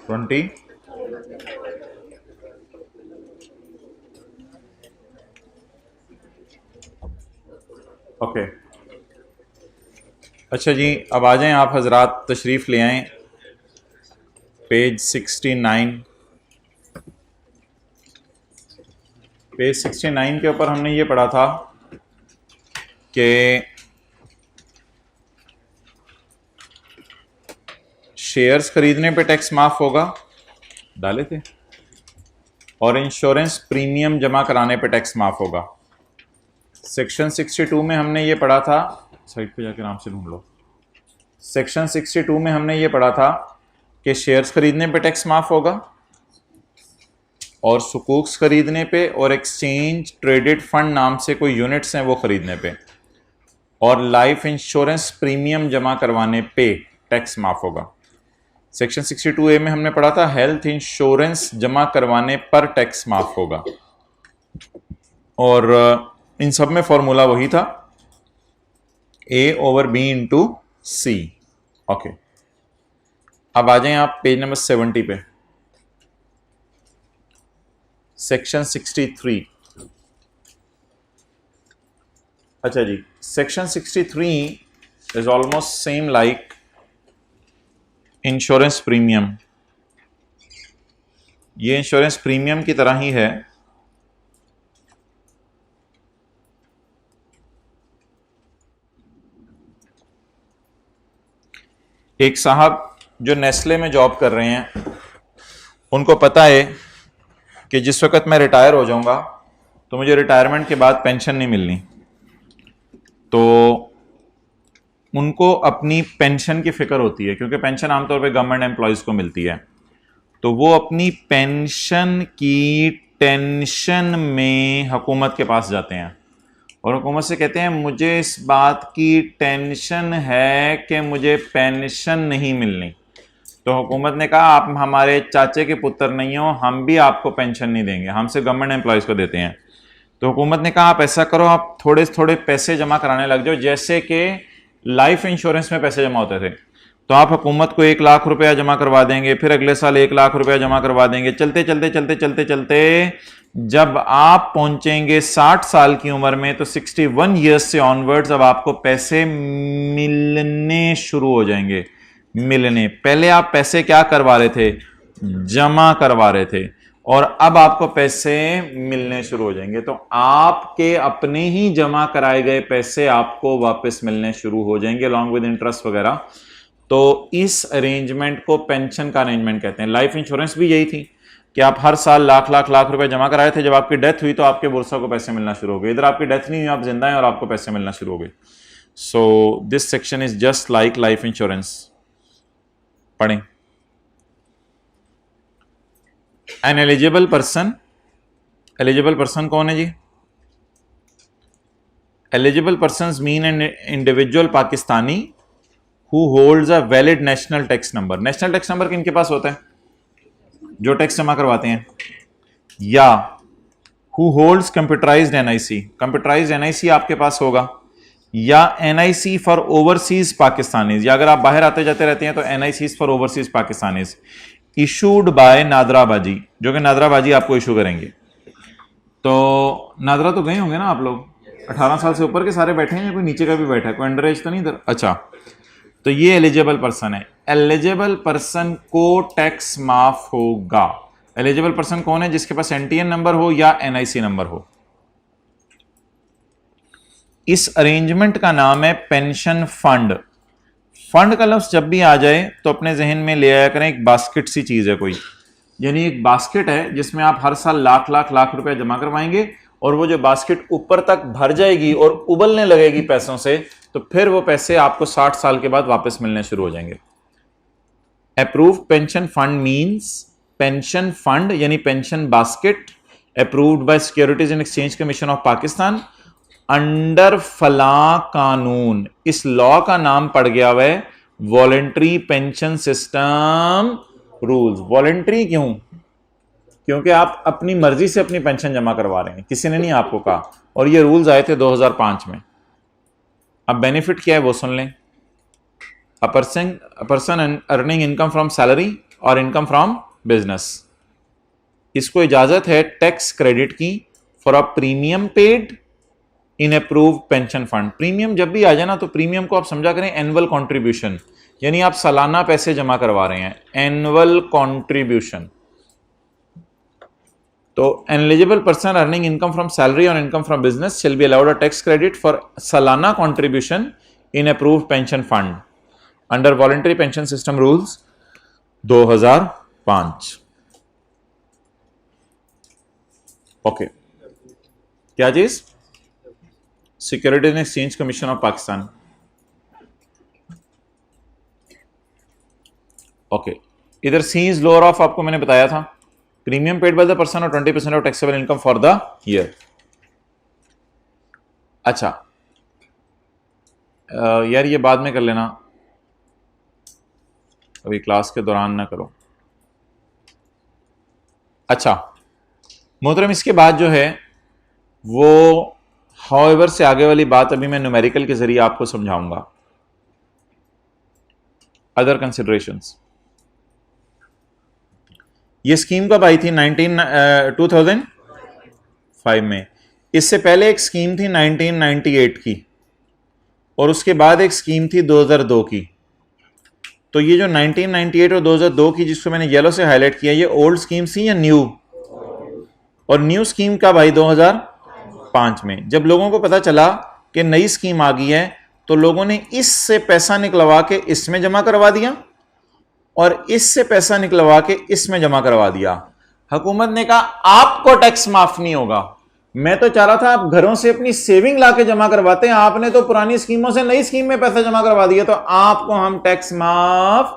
20। Okay, अच्छा जी, अब आ जाएं आप हजरात, तशरीफ़ ले आएं पेज 69। पेज 69 के ऊपर हमने ये पढ़ा था कि शेयर्स खरीदने पे टैक्स माफ होगा, डाले थे, और इंश्योरेंस प्रीमियम जमा कराने पे टैक्स माफ होगा। सेक्शन 62 में हमने ये पढ़ा था, साइड पे जाके आराम से ढूंढ लो। सेक्शन 62 में हमने ये पढ़ा था कि शेयर्स खरीदने पे टैक्स माफ होगा, और सुकूक्स खरीदने पे, और एक्सचेंज ट्रेडेड फंड नाम से कोई यूनिट्स हैं वो खरीदने पे, और लाइफ इंश्योरेंस प्रीमियम जमा करवाने पे टैक्स माफ होगा। सेक्शन 62A में हमने पढ़ा था हेल्थ इंश्योरेंस जमा करवाने पर टैक्स माफ होगा, और इन सब में फॉर्मूला वही था, A/B इंटू C। ओके, अब आ जाएं आप पेज नंबर 70 पे, सेक्शन 63। अच्छा जी, section 63 is almost same like insurance premium. ये इंश्योरेंस प्रीमियम की तरह ही है। एक साहब जो नेस्ले में जॉब कर रहे हैं, उनको पता है कि जिस वक्त मैं रिटायर हो जाऊंगा तो मुझे रिटायरमेंट के बाद पेंशन नहीं मिलनी, तो उनको अपनी पेंशन की फिक्र होती है, क्योंकि पेंशन आमतौर पे गवर्नमेंट एम्प्लॉयज़ को मिलती है। तो वो अपनी पेंशन की टेंशन में हुकूमत के पास जाते हैं और हुकूमत से कहते हैं मुझे इस बात की टेंशन है कि मुझे पेंशन नहीं मिलनी। तो हुकूमत ने कहा आप हमारे चाचे के पुत्र नहीं हो, हम भी आपको पेंशन नहीं देंगे, हम सिर्फ गवर्नमेंट एम्प्लॉयज़ को देते हैं। तो हुकूमत ने कहा आप ऐसा करो, आप थोड़े थोड़े पैसे जमा कराने लग जाओ, जैसे कि लाइफ इंश्योरेंस में पैसे जमा होते थे। तो आप हुकूमत को 1 लाख रुपया जमा करवा देंगे, फिर अगले साल 1 लाख रुपया जमा करवा देंगे, चलते चलते चलते चलते चलते जब आप पहुंचेंगे 60 साल की उम्र में तो 61 ईयर्स से ऑनवर्ड्स अब आपको पैसे मिलने शुरू हो जाएंगे। मिलने, पहले आप पैसे क्या करवा रहे थे, जमा करवा रहे थे, और अब आपको पैसे मिलने शुरू हो जाएंगे। तो आपके अपने ही जमा कराए गए पैसे आपको वापस मिलने शुरू हो जाएंगे अलॉन्ग विद इंटरेस्ट वगैरह। तो इस अरेंजमेंट को पेंशन का अरेंजमेंट कहते हैं। लाइफ इंश्योरेंस भी यही थी कि आप हर साल लाख लाख लाख रुपए जमा कराए थे, जब आपकी डेथ हुई तो आपके बुरसा को पैसे मिलना शुरू हो गए। इधर आपकी डेथ नहीं हुई, आप जिंदा हैं और आपको पैसे मिलना शुरू हो गए। So this section is just like life insurance. पढ़ें, an eligible person, eligible person कौन है जी? Eligible person mean an individual Pakistani who holds a valid national tax number. National tax number किनके पास होता है? जो टैक्स जमा करवाते हैं। या who holds computerised NIC, computerised NIC आपके पास होगा, या एनआईसी फॉर ओवरसीज पाकिस्तानीज, या अगर आप बाहर आते जाते रहते हैं तो NIC for overseas Pakistanis issued by नादराबाजी, जो कि नादराबाजी आपको इशू करेंगे। तो नादरा तो गए होंगे ना आप लोग, 18 साल से ऊपर के सारे बैठे हैं या कोई नीचे का भी बैठा है? कोई अंडर एज तो नहीं इधर? अच्छा, तो ये एलिजिबल पर्सन है। एलिजिबल पर्सन को टैक्स माफ होगा। एलिजिबल पर्सन कौन है? जिसके पास एनटीएन नंबर हो या एनआईसी नंबर हो। इस अरेंजमेंट का नाम है पेंशन फंड। फंड का लफ्ज जब भी आ जाए तो अपने जहन में ले आया करें एक बास्केट सी चीज है कोई, यानी एक बास्केट है जिसमें आप हर साल लाख लाख लाख रुपए जमा करवाएंगे, और वो जो बास्केट ऊपर तक भर जाएगी और उबलने लगेगी पैसों से, तो फिर वो पैसे आपको 60 साल के बाद वापस मिलने शुरू हो जाएंगे। Approved pension fund means pension fund यानी pension basket approved by Securities and Exchange Commission of Pakistan under फला कानून। इस लॉ का नाम पड़ गया हुआ है voluntary pension system rules. Voluntary क्यों? क्योंकि आप अपनी मर्जी से अपनी पेंशन जमा करवा रहे हैं, किसी ने नहीं आपको कहा, और ये रूल्स आए थे 2005 में। अब बेनिफिट क्या है वो सुन लें। A person earning income from salary और इनकम फ्रॉम बिजनेस। इसको इजाजत है टैक्स क्रेडिट की for a premium paid in approve pension fund. Premium जब भी आ जाए ना तो प्रीमियम को आप समझा करें एनुअल कंट्रीब्यूशन, यानी आप सालाना पैसे जमा करवा रहे हैं, एनुअल कंट्रीब्यूशन। तो eligible person earning income from salary और income from business shall be allowed a tax credit for सालाना contribution in approve pension fund under voluntary pension system rules 2005। Okay, क्या चीज? Securities and Exchange Commission of Pakistan. Okay, इधर C is lower of, आपको मैंने बताया था, premium paid by the person और 20% of taxable income for the year. अच्छा यार ये बाद में कर लेना, अभी क्लास के दौरान ना करो। अच्छा मोहतरम, इसके बाद जो है वो हाउएवर से आगे वाली बात अभी मैं न्यूमेरिकल के जरिए आपको समझाऊंगा। अदर कंसिडरेशंस, ये स्कीम कब आई थी? 2005 में। इससे पहले एक स्कीम थी 1998 की और उसके बाद एक स्कीम थी 2002 की। तो ये जो 1998 और 2002 की जिसको मैंने येलो से हाईलाइट किया, ये ओल्ड स्कीम थी या न्यू? और न्यू स्कीम कब आई? 2005 में। जब लोगों को पता चला कि नई स्कीम आ गई है तो लोगों ने इससे पैसा निकलवा के इसमें जमा करवा दिया और इससे पैसा निकलवा के इसमें जमा करवा दिया। हुकूमत ने कहा आपको टैक्स माफ नहीं होगा। मैं तो चाह रहा था आप घरों से अपनी सेविंग लाके जमा करवाते हैं, आपने तो पुरानी स्कीमों से नई स्कीम में पैसा जमा करवा दिया, तो आपको हम टैक्स माफ।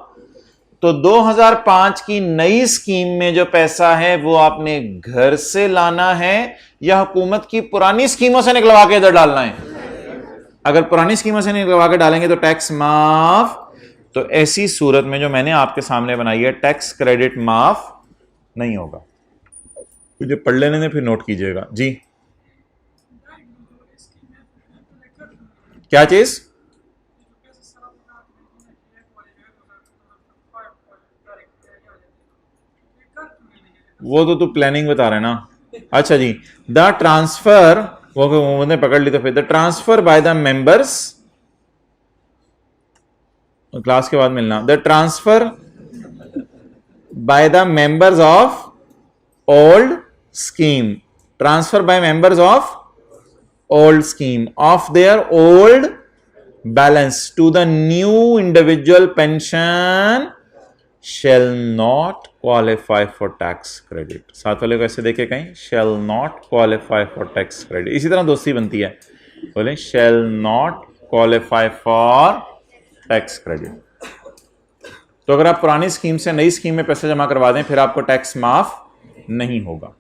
तो 2005 की नई स्कीम में जो पैसा है वो आपने घर से लाना है या हुकूमत की पुरानी स्कीमों से निकलवा के इधर डालना है? अगर पुरानी स्कीमों से निकलवा के डालेंगे तो टैक्स माफ। तो ऐसी सूरत में जो मैंने आपके सामने बनाई है, टैक्स क्रेडिट माफ नहीं होगा। मुझे पढ़ लेने में फिर नोट कीजिएगा जी। क्या चीज? वो तो तू प्लानिंग बता रहे ना। अच्छा जी, द ट्रांसफर, वो ने पकड़ ली तो फिर the transfer by the members, class के बाद मिलना, the transfer by the members of old scheme, transfer by members of old scheme of their old balance to the new individual pension shall not qualify for tax credit। साथ वाले को ऐसे देखे कहीं, shall not qualify for tax credit। इसी तरह दोस्ती बनती है, बोले shall not qualify for tax credit। तो अगर आप पुरानी स्कीम से नई स्कीम में पैसे जमा करवा दें फिर आपको टैक्स माफ नहीं होगा।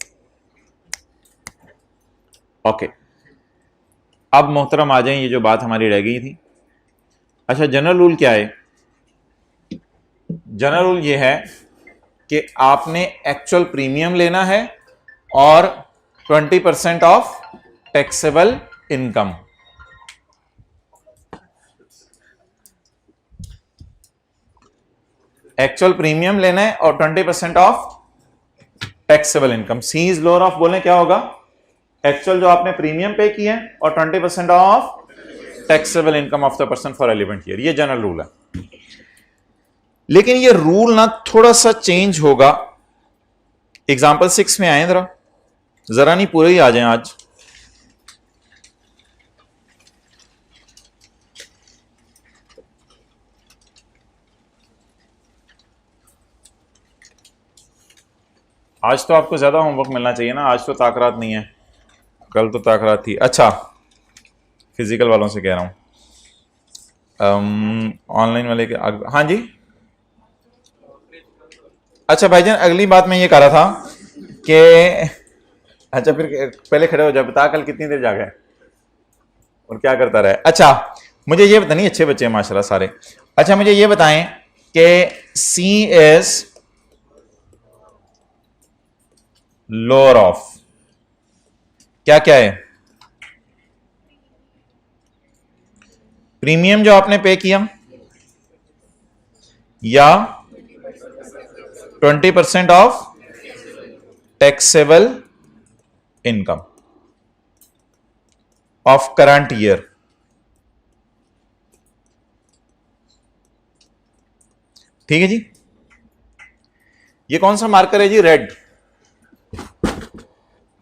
ओके, अब मोहतरम आ जाए, ये जो बात हमारी रह गई थी। अच्छा, जनरल रूल क्या है? जनरल रूल ये है कि आपने एक्चुअल प्रीमियम लेना है और 20% of taxable income. Actual premium लेना है और 20% of taxable income. C is lower of बोले क्या होगा? एक्चुअल जो आपने प्रीमियम पे किया है और 20% of taxable income of the person for relevant year. ये जनरल रूल है। लेकिन ये रूल ना थोड़ा सा चेंज होगा। एग्जाम्पल 6 में आए, जरा नहीं पूरे ही आ जाए आज। आज तो आपको ज्यादा होमवर्क मिलना चाहिए ना, आज तो ताकरात नहीं है, कल तो ताकरात थी। अच्छा, फिजिकल वालों से कह रहा हूं, ऑनलाइन वाले के हाँ जी। अच्छा भाईजान, अगली बात मैं ये कह रहा था कि अच्छा फिर पहले खड़े हो जाओ, बता कल कितनी देर जागा है और क्या करता रहे। अच्छा मुझे ये पता नहीं, अच्छे बच्चे हैं माशाल्लाह सारे। अच्छा मुझे ये बताएं कि सी एस लोअर ऑफ क्या क्या है? प्रीमियम जो आपने पे किया या 20% of taxable income of current year. ठीक है जी, ये कौन सा मार्कर है जी? रेड।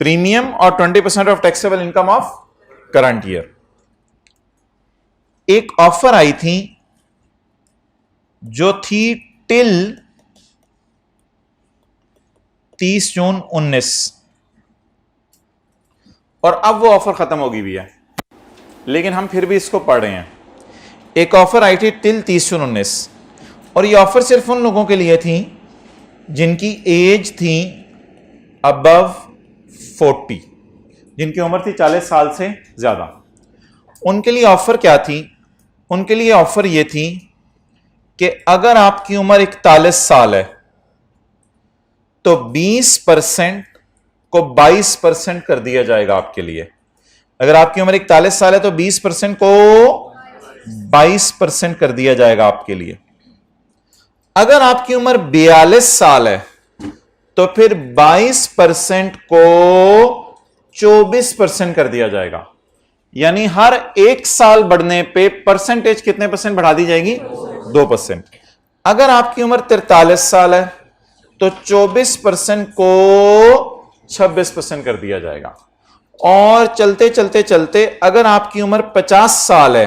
प्रीमियम और 20% of taxable income of current year. एक ऑफर आई थी जो थी टिल 30 जून 19, और अब वो ऑफर खत्म होगी भी है, लेकिन हम फिर भी इसको पढ़ रहे हैं। एक ऑफर आई थी टिल 30 जून 19, और ये ऑफर सिर्फ उन लोगों के लिए थी जिनकी एज थी अबव 40, जिनकी उम्र थी 40 साल से ज्यादा। उनके लिए ऑफर क्या थी? उनके लिए ऑफर ये थी कि अगर आपकी उम्र 41 साल है तो 20% को 22% कर दिया जाएगा आपके लिए। अगर आपकी उम्र 41 साल है तो 20% को 22% कर दिया जाएगा आपके लिए। अगर आपकी उम्र 42 साल है तो फिर 22% को 24% कर दिया जाएगा। यानी हर एक साल बढ़ने पे परसेंटेज कितने परसेंट बढ़ा दी जाएगी? 2%। अगर आपकी उम्र 43 साल है तो 24% को 26% कर दिया जाएगा। और चलते चलते चलते अगर आपकी उम्र 50 साल है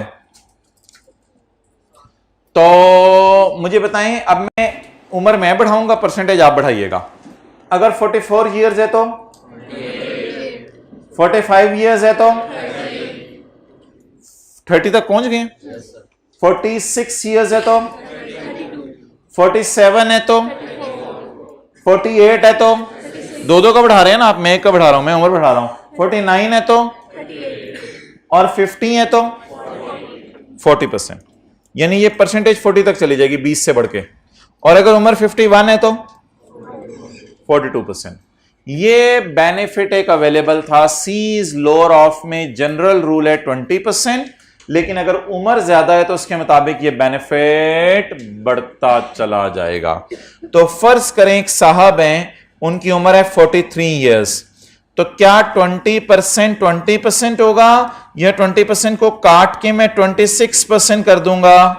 तो मुझे बताएं, अब उम्र मैं बढ़ाऊंगा, परसेंटेज आप बढ़ाइएगा। अगर 44 ईयर्स है तो 45 ईयर्स है तो 30 तक पहुंच गए। 46 ईयर्स है तो 47 है तो 48 है तो दो का बढ़ा रहे हैं ना आप, मैं एक का बढ़ा रहा हूं, मैं उम्र बढ़ा रहा हूं। 49 है तो और 50 है तो 40%, यानी ये परसेंटेज 40 तक चली जाएगी 20 से बढ़ के। और अगर उम्र 51 है तो 42%। ये बेनिफिट एक अवेलेबल था। सीज लोअर ऑफ में जनरल रूल है 20%, लेकिन अगर उम्र ज्यादा है तो उसके मुताबिक ये बेनिफिट बढ़ता चला जाएगा। तो फर्ज करें एक साहब हैं, उनकी उम्र है 43 इयर्स, तो क्या 20% 20% होगा या 20% को काट के मैं 26% कर दूंगा?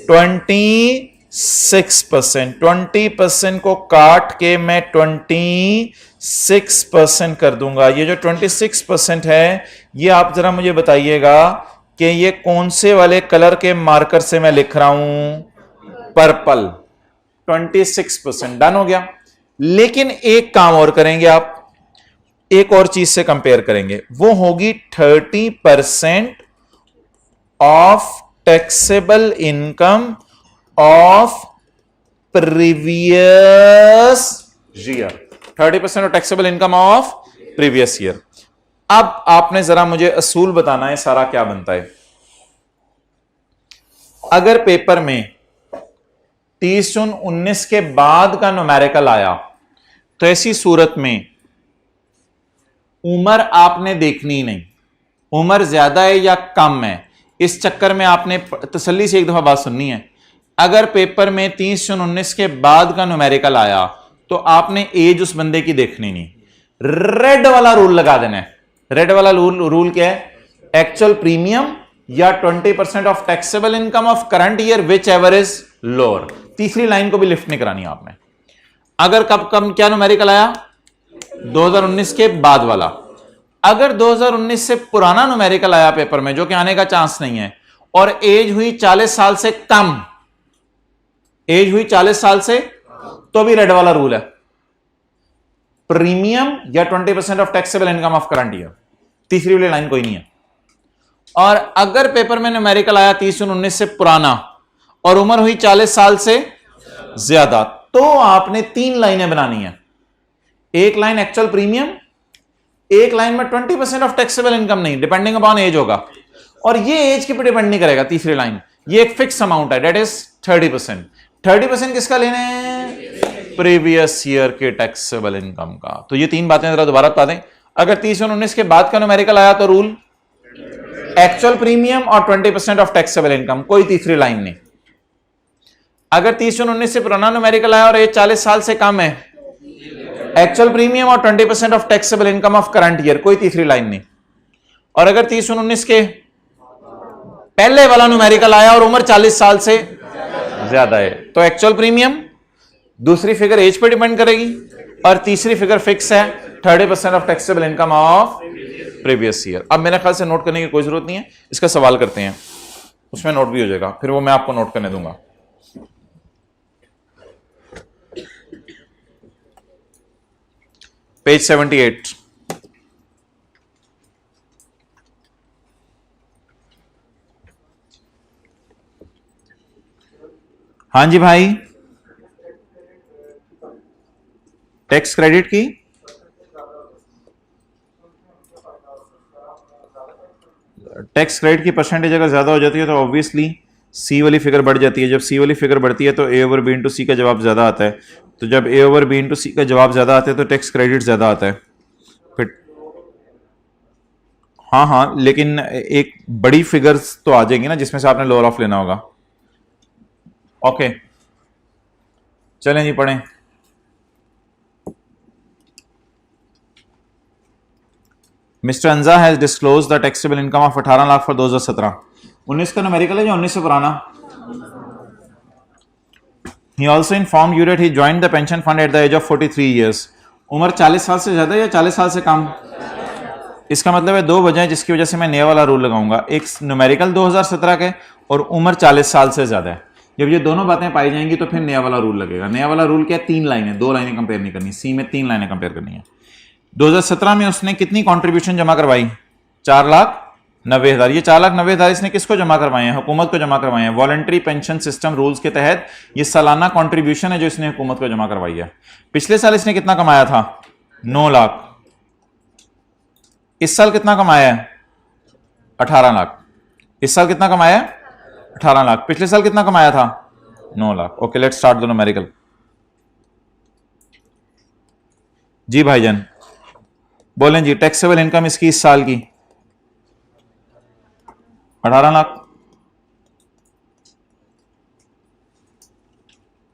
26%। 20% को काट के मैं 26% कर दूंगा। ये जो 26% है, ये आप जरा मुझे बताइएगा कि ये कौन से वाले कलर के मार्कर से मैं लिख रहा हूं? पर्पल। 26% डन हो गया। लेकिन एक काम और करेंगे आप, एक और चीज से कंपेयर करेंगे, वो होगी 30% of taxable income of previous year. 30% of taxable income of previous year. अब आपने जरा मुझे असूल बताना है, सारा क्या बनता है। अगर पेपर में 30 जून 19 के बाद का न्यूमेरिकल आया तो ऐसी सूरत में उम्र आपने देखनी नहीं, उम्र ज्यादा है या कम है, इस चक्कर में आपने तसल्ली से एक दफा बात सुननी है। अगर पेपर में 30 जून 19 के बाद का न्यूमेरिकल आया तो आपने एज उस बंदे की देखनी नहीं, रेड वाला रूल लगा देना है। रेड वाला रूल क्या है? एक्चुअल प्रीमियम या 20% of taxable income of current year which ever is lower. तीसरी लाइन को भी लिफ्ट नहीं करानी आपने। अगर कब क्या न्यूमेरिकल आया? 2019 के बाद वाला। अगर 2019 से पुराना न्यूमेरिकल आया पेपर में, जो कि आने का चांस नहीं है, और एज हुई 40 साल से कम, एज हुई 40 साल से, तो भी रेड वाला रूल है, प्रीमियम या 20% of taxable income of current year. तीसरी वाली लाइन कोई नहीं है। और अगर पेपर में न्यूमेरिकल आया 30 जून 19 से पुराना और उम्र हुई 40 साल से ज्यादा, तो आपने 3 लाइनें बनानी है। एक लाइन एक्चुअल प्रीमियम, एक लाइन में 20% ऑफ टैक्सेबल इनकम नहीं, डिपेंडिंग अपॉन एज होगा, और ये एज के पे डिपेंड नहीं करेगा। तीसरी लाइन, ये एक फिक्स अमाउंट है, डेट इज 30%। 30% किसका लेना है? प्रीवियस ईयर के टैक्सेबल इनकम का। तो ये 3 बातें जरा दोबारा बता दें। अगर 30 जून 19 के बाद का न्यूमेरिकल आया तो रूल एक्चुअल प्रीमियम और 20% ऑफ टैक्सेबल इनकम, कोई तीसरी लाइन नहीं। अगर 30/19 से पुराना न्यूमेरिकल आया और एज 40 साल से कम है, एक्चुअल प्रीमियम और 20% of taxable income of current year, कोई तीसरी लाइन नहीं। और अगर 30/19 के पहले वाला न्यूमेरिकल आया और उम्र 40 साल से ज्यादा है, तो एक्चुअल प्रीमियम, दूसरी फिगर एज पे डिपेंड करेगी और तीसरी फिगर फिक्स है 30% of taxable income of previous year. अब मेरे ख्याल से नोट करने की कोई जरूरत नहीं है, इसका सवाल करते हैं, उसमें नोट भी हो जाएगा, फिर वो मैं आपको नोट करने दूंगा। पेज 78। हाँ जी भाई, टैक्स क्रेडिट की टैक्स क्रेडिट की परसेंटेज अगर ज्यादा हो जाती है तो ऑब्वियसली सी वाली फिगर बढ़ जाती है। जब सी वाली फिगर बढ़ती है तो ए ओवर बी इंटू सी का जवाब ज्यादा आता है। तो जब ए ओवर बी इंटू सी का जवाब ज्यादा आता है तो टैक्स क्रेडिट ज्यादा आता है। फिर हाँ, लेकिन एक बड़ी फिगर्स तो आ जाएंगी ना जिसमें से आपने लोअर ऑफ लेना होगा। ओके, चलें जी पढ़ें। Mister Anja has disclose the taxable income of 18 lakh for 2017। 19 का न्यूमेरिकल है या 19 से पुराना? He also informed you that he joined the pension fund at the age of 43 years. उम्र 40 साल से ज्यादा या 40 साल से कम? इसका मतलब है दो वजह जिसकी वजह से मैं नया वाला रूल लगाऊंगा, एक न्यूमेरिकल 2017 के और उम्र 40 साल से ज्यादा है। जब ये दोनों बातें पाई जाएंगी तो फिर नया वाला रूल लगेगा। नया वाला रूल क्या है? 3 लाइनें, 2 लाइनें कंपेयर नहीं करनी, सी में 3 लाइनें कंपेयर करनी है। 2017 में उसने कितनी कंट्रीब्यूशन जमा करवाई? 4,90,000। ये 4,90,000 इसने किसको जमा करवाए हैं? हुकूमत को जमा करवाए हैं। वॉलंटरी पेंशन सिस्टम रूल्स के तहत ये सालाना कंट्रीब्यूशन है जो इसने हुकूमत को जमा करवाई है। पिछले साल इसने कितना कमाया था? 9 लाख। इस साल कितना कमाया है? 18 लाख। इस साल कितना कमाया है? 18 लाख। पिछले साल कितना कमाया था? 9 lakh. Okay, let's start the numerical. जी भाईजान बोलें जी, टैक्सेबल इनकम इसकी इस साल की 18 लाख।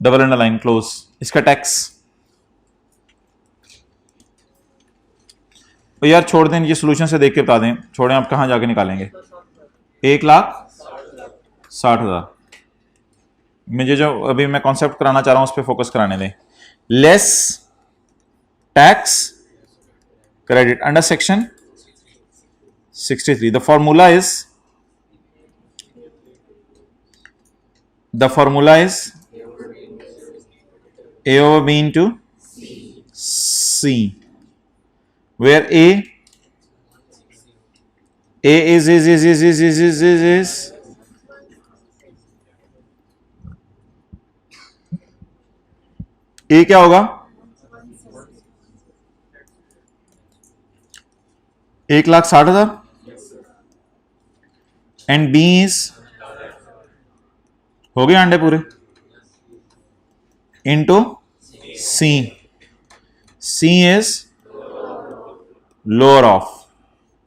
Double underline close. इसका टैक्स तो यार छोड़ दें, ये सोल्यूशन से देख के बता दें, छोड़ें, आप कहां जाके निकालेंगे? 1,60,000। मुझे जो अभी मैं कॉन्सेप्ट कराना चाह रहा हूं उस पर फोकस कराने दें। Less tax credit under section 63. The formula is A over B into C, where A is A क्या होगा? 1,60,000 एंड बी इज, हो गए अंडे पूरे, into C. C is lower of.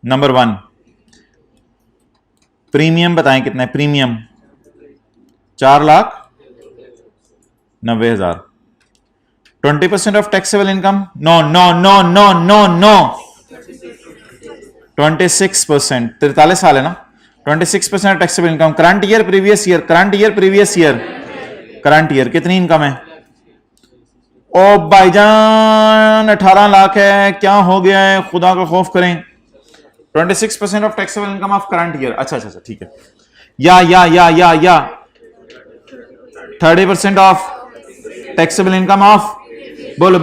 Number 1, premium बताएं कितना है? Premium 4,90,000। 20% of taxable income, no no no no no no 26%। 43 साल है ना। 26% taxable income. Current year previous year, current year previous year, current year कितनी इनकम है? ओ भाईजान 18 लाख है, क्या हो गया है? खुदा का खौफ करें। 26% of taxable income of current year. अच्छा, ठीक है। या 30% ऑफ टैक्सेबल इनकम ऑफ, बोले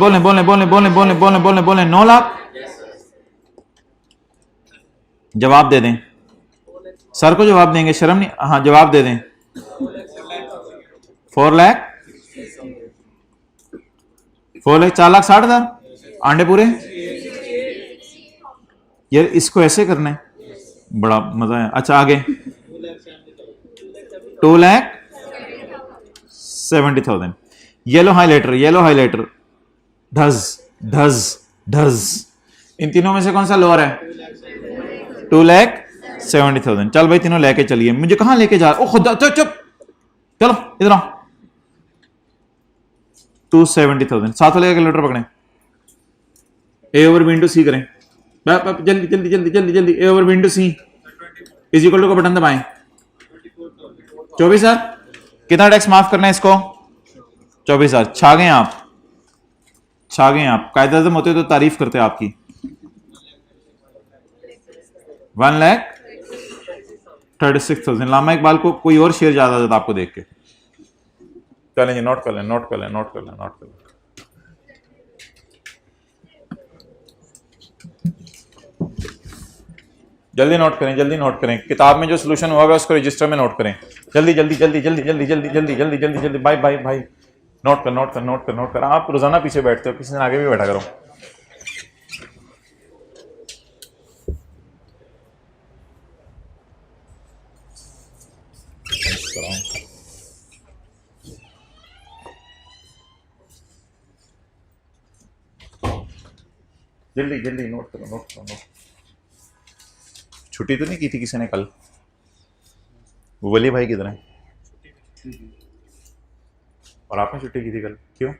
9 लाख। जवाब दे दें, सर को जवाब देंगे, शर्म नहीं। हाँ जवाब दे दें। 4 लाख 4,60,000 आंडे पूरे। यार इसको ऐसे करना है, बड़ा मजा है। अच्छा आगे 2,70,000। Yellow highlighter ढज। इन तीनों में से कौन सा लोअर है? 2,70,000। चल भाई तीनों लेके चलिए। मुझे कहां लेके जा? ओ खुदा, चुप, चलो इधर आओ। 270,000। साथ वाले कैलकुलेटर पकड़ें, A over B into C करें, जल्दी जल्दी जल्दी जल्दी जल्दी, A over B into C is equal to का बटन दबाएं, 24,000। कितना टैक्स माफ करना है इसको? 24,000। छा गए आप, छा गए आप। कायदा आज़म होते तो तारीफ करते आपकी। 1,36,000। लामा इकबाल को कोई और शेयर ज्यादा देता आपको देख के। चलें जी, नोट कर लें, नोट कर लें, नोट कर लें, नोट कर लें। जल्दी नोट करें, जल्दी नोट करें। किताब में जो सोल्यूशन हुआ है उसको रजिस्टर में नोट करें। जल्दी जल्दी जल्दी जल्दी जल्दी जल्दी जल्दी जल्दी जल्दी जल्दी। भाई भाई भाई, नोट कर, नोट कर, नोट कर, नोट कर। आप रोजाना पीछे बैठते हो, किसी दिन आगे भी बैठा करो। जल्दी जल्दी नोट करो, नोट करो, नोट। छुट्टी तो नहीं की थी किसी ने कल? वो वली भाई किधर है? और आपने छुट्टी की थी कल, क्यों?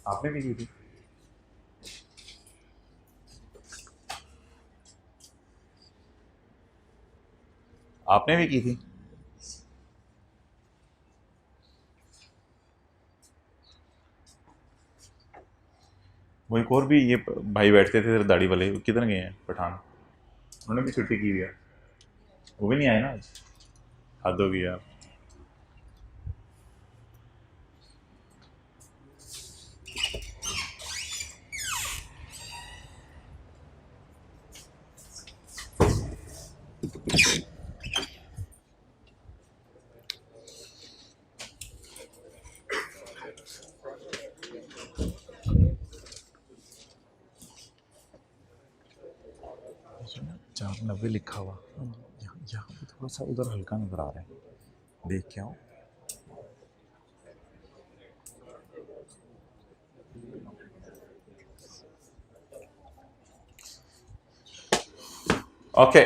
आपने भी की थी? आपने भी की थी? वो एक और भी ये भाई बैठते थे दाढ़ी वाले, किधर गए हैं पठान? उन्होंने भी छुट्टी की हुई है, वो भी नहीं आए ना आज। हद हो गई यार। जहाँ 90 लिखा हुआ, यहाँ पे थोड़ा सा उधर हल्का नजर आ रहा है, देख क्या हो। ओके,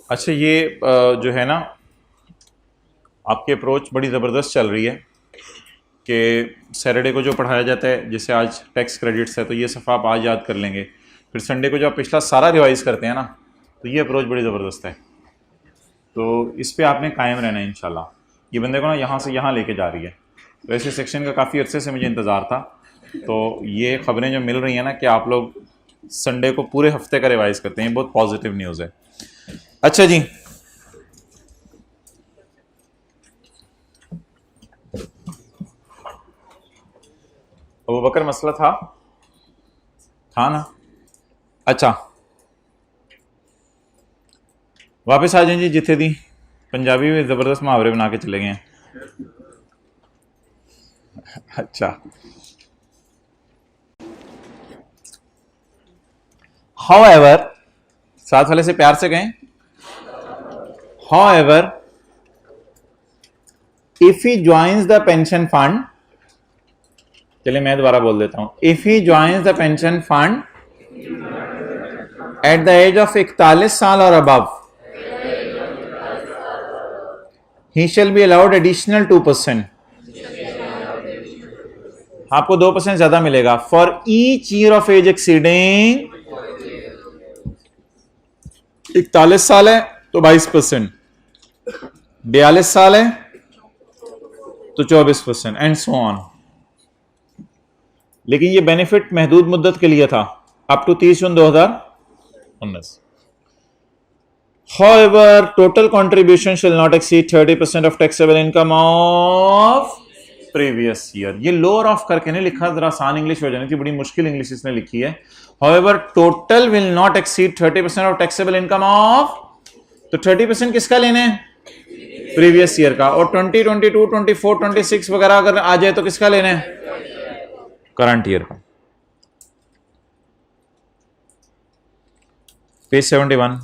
अच्छा ये जो है ना आपकी अप्रोच बड़ी ज़बरदस्त चल रही है कि सैटरडे को जो पढ़ाया जाता है, जैसे आज टैक्स क्रेडिट्स है तो ये सफ़ा आप आज याद कर लेंगे, फिर संडे को जो आप पिछला सारा रिवाइज़ करते हैं ना, तो ये अप्रोच बड़ी ज़बरदस्त है। तो इस पर आपने कायम रहना है इंशाल्लाह। ये बंदे को ना यहाँ से यहाँ लेके जा रही है। तो ऐसे सेक्शन का काफ़ी अरसे से मुझे इंतज़ार था। तो ये ख़बरें जो मिल रही हैं ना कि आप लोग संडे को पूरे हफ्ते का रिवाइज़ करते हैं, बहुत पॉजिटिव न्यूज़ है। अच्छा जी, अबू बकर मसला था ना? अच्छा, वापस आ जाएं जी जिथे दी। पंजाबी में ज़बरदस्त मुहावरे बना के चले गए हैं। अच्छा, however, साथ वाले से प्यार से कहें, however, if he joins the pension fund, चलिए मैं दोबारा बोल देता हूं, if he joins the pension fund at the age of 41 साल और above, he shall be allowed additional 2%. आपको 2% ज्यादा मिलेगा for each year of age exceeding 41 साल है तो 22%, 42 साल है तो 24% एंड सो ऑन। लेकिन ये बेनिफिट महदूद मुद्दत के लिए था, up to 30 June 2019। However, total contribution shall not exceed 30% of taxable income of previous year. ये लोअर ऑफ करके नहीं लिखा, जरा आसान इंग्लिश वर्जन की, बड़ी मुश्किल इंग्लिश इसने लिखी है। However, total will not exceed 30% of taxable income of, तो 30% किसका लेने हैं? प्रीवियस ईयर का। और 2022, 24, 26 वगैरह अगर आ जाए तो किसका लेने हैं? करंट ईयर का। Page 71,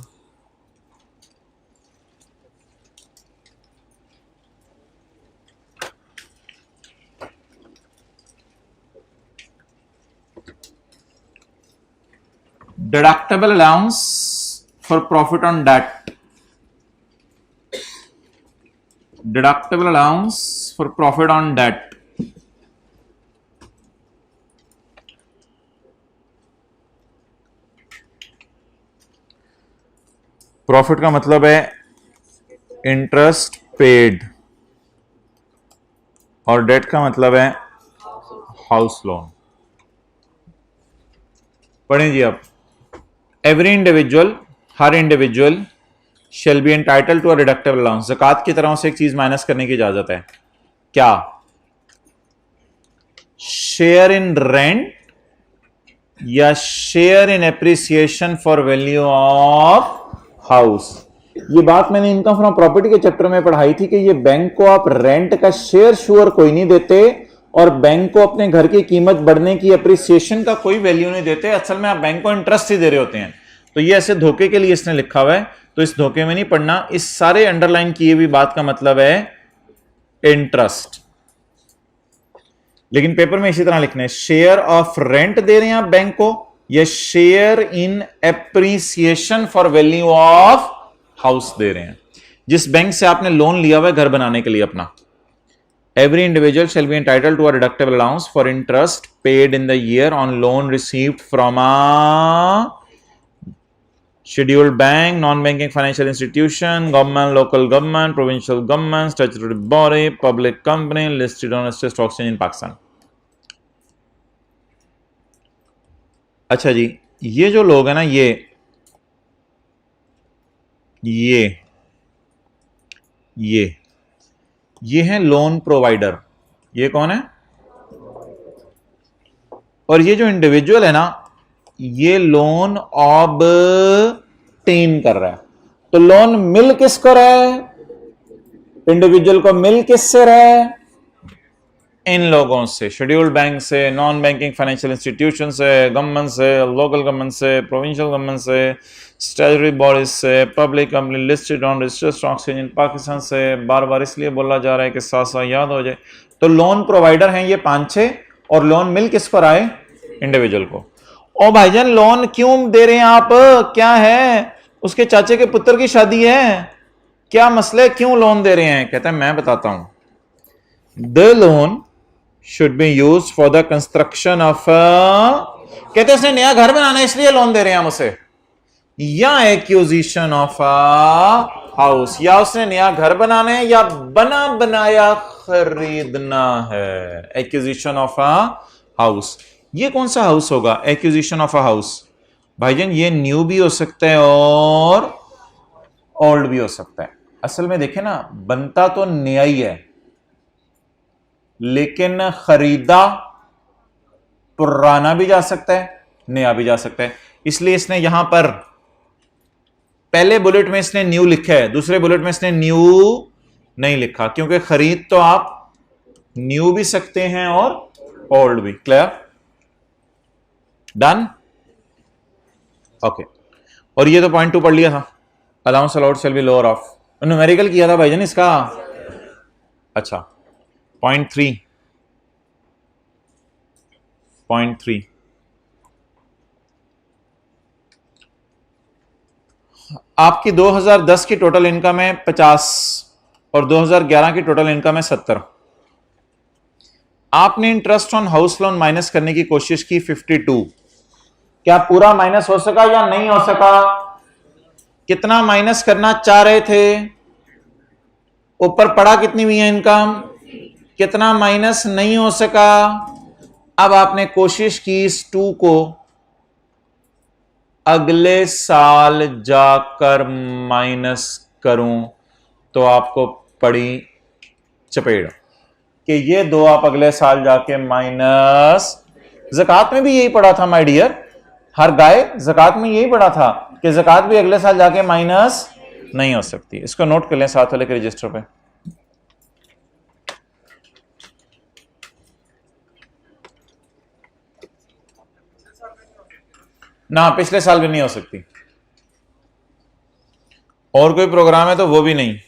deductible allowance for profit on debt, deductible allowance for profit on debt. Profit का मतलब है इंटरेस्ट पेड और डेट का मतलब है हाउस लोन। पढ़ें जी अब। एवरी इंडिविजुअल, हर individual shall be entitle to a deductible allowance, ज़कात की तरह से एक चीज माइनस करने की इजाजत है। क्या? शेयर इन रेंट या share in appreciation for value of house. ये बात मैंने इनकम फ्रॉम प्रॉपर्टी के चैप्टर में पढ़ाई थी कि ये बैंक को आप रेंट का शेयर श्योर कोई नहीं देते और बैंक को अपने घर की कीमत बढ़ने की एप्रिसिएशन का कोई वैल्यू नहीं देते। असल में आप बैंक को इंटरेस्ट ही दे रहे होते हैं। तो ये ऐसे धोखे के लिए इसने लिखा हुआ है, तो इस धोखे में नहीं पढ़ना। इस सारे अंडरलाइन किए हुई बात का मतलब है इंटरेस्ट। लेकिन पेपर में इसी तरह लिखना है, शेयर ऑफ रेंट दे रहे हैं आप बैंक को या share in appreciation for value of house दे रहे हैं। जिस बैंक से आपने लोन लिया हुआ है घर बनाने के लिए अपना, every individual shall be entitled to a deductible allowance for interest paid in the year on loan received from a scheduled bank, non-banking financial institution, government, local government, provincial government, statutory body, public company listed on a stock exchange in Pakistan। अच्छा जी, ये जो लोग हैं ना, ये हैं loan provider. ये कौन है? और ये जो इंडिविजुअल है ना, ये लोन ऑब्टेन कर रहा है। तो लोन मिल किसको रहा है? इंडिविजुअल को मिल किससे रहा है? इन लोगों से, शेड्यूल्ड बैंक से, नॉन बैंकिंग फाइनेंशियल इंस्टीट्यूशन से, गवर्नमेंट से, लोकल गवर्नमेंट से, प्रोविंशियल गवर्नमेंट से, स्टैट्यूटरी बॉडीज से, public company listed on registered stock exchange इन पाकिस्तान से। बार बार इसलिए बोला जा रहा है कि साथ साथ याद हो जाए। तो लोन प्रोवाइडर हैं ये 5-6 और लोन मिल किस पर आए? इंडिविजुअल को। ओ भाईजान लोन क्यों दे रहे हैं आप? क्या है? उसके चाचे के पुत्र की शादी है, क्या मसले, क्यों लोन दे रहे हैं? कहते हैं मैं बताता हूं। The loan should be used for the construction of कहते हैं उसने नया घर बनाना है इसलिए लोन दे रहे हैं हम उसे, या एक्विजिशन ऑफ हाउस, या उसने नया घर बनाना है या बना बनाया खरीदना है। Acquisition of a house. ये कौन सा हाउस होगा? Acquisition of a house. भाईजान ये न्यू भी हो सकता है और ओल्ड भी हो सकता है। असल में देखें ना, बनता तो नया ही है लेकिन खरीदा पुराना भी जा सकता है, नया भी जा सकता है। इसलिए इसने यहां पर पहले बुलेट में इसने न्यू लिखा है, दूसरे बुलेट में इसने न्यू नहीं लिखा, क्योंकि खरीद तो आप न्यू भी सकते हैं और ओल्ड भी। क्लियर? डन? ओके। और ये तो पॉइंट 2 पढ़ लिया था, allowance allowed shall be lower of, numerical किया था भाईजान इसका। अच्छा, पॉइंट 3 आपकी 2010 की टोटल इनकम है 50 और 2011 की टोटल इनकम है 70। आपने interest on house loan minus करने की कोशिश की 52। क्या पूरा माइनस हो सका या नहीं हो सका? कितना माइनस करना चाह रहे थे? ऊपर पड़ा कितनी हुई है इनकम, कितना माइनस नहीं हो सका। अब आपने कोशिश की इस 2 को अगले साल जाकर माइनस करूं, तो आपको पड़ी चपेट कि ये 2 आप अगले साल जाके माइनस। ज़कात में भी यही पड़ा था माय डियर, हर गाय ज़कात में यही पड़ा था कि ज़कात भी अगले साल जाके माइनस नहीं हो सकती। इसको नोट कर लें साथ वाले के रजिस्टर पे। ना पिछले साल भी नहीं हो सकती, और कोई प्रोग्राम है तो वो भी नहीं।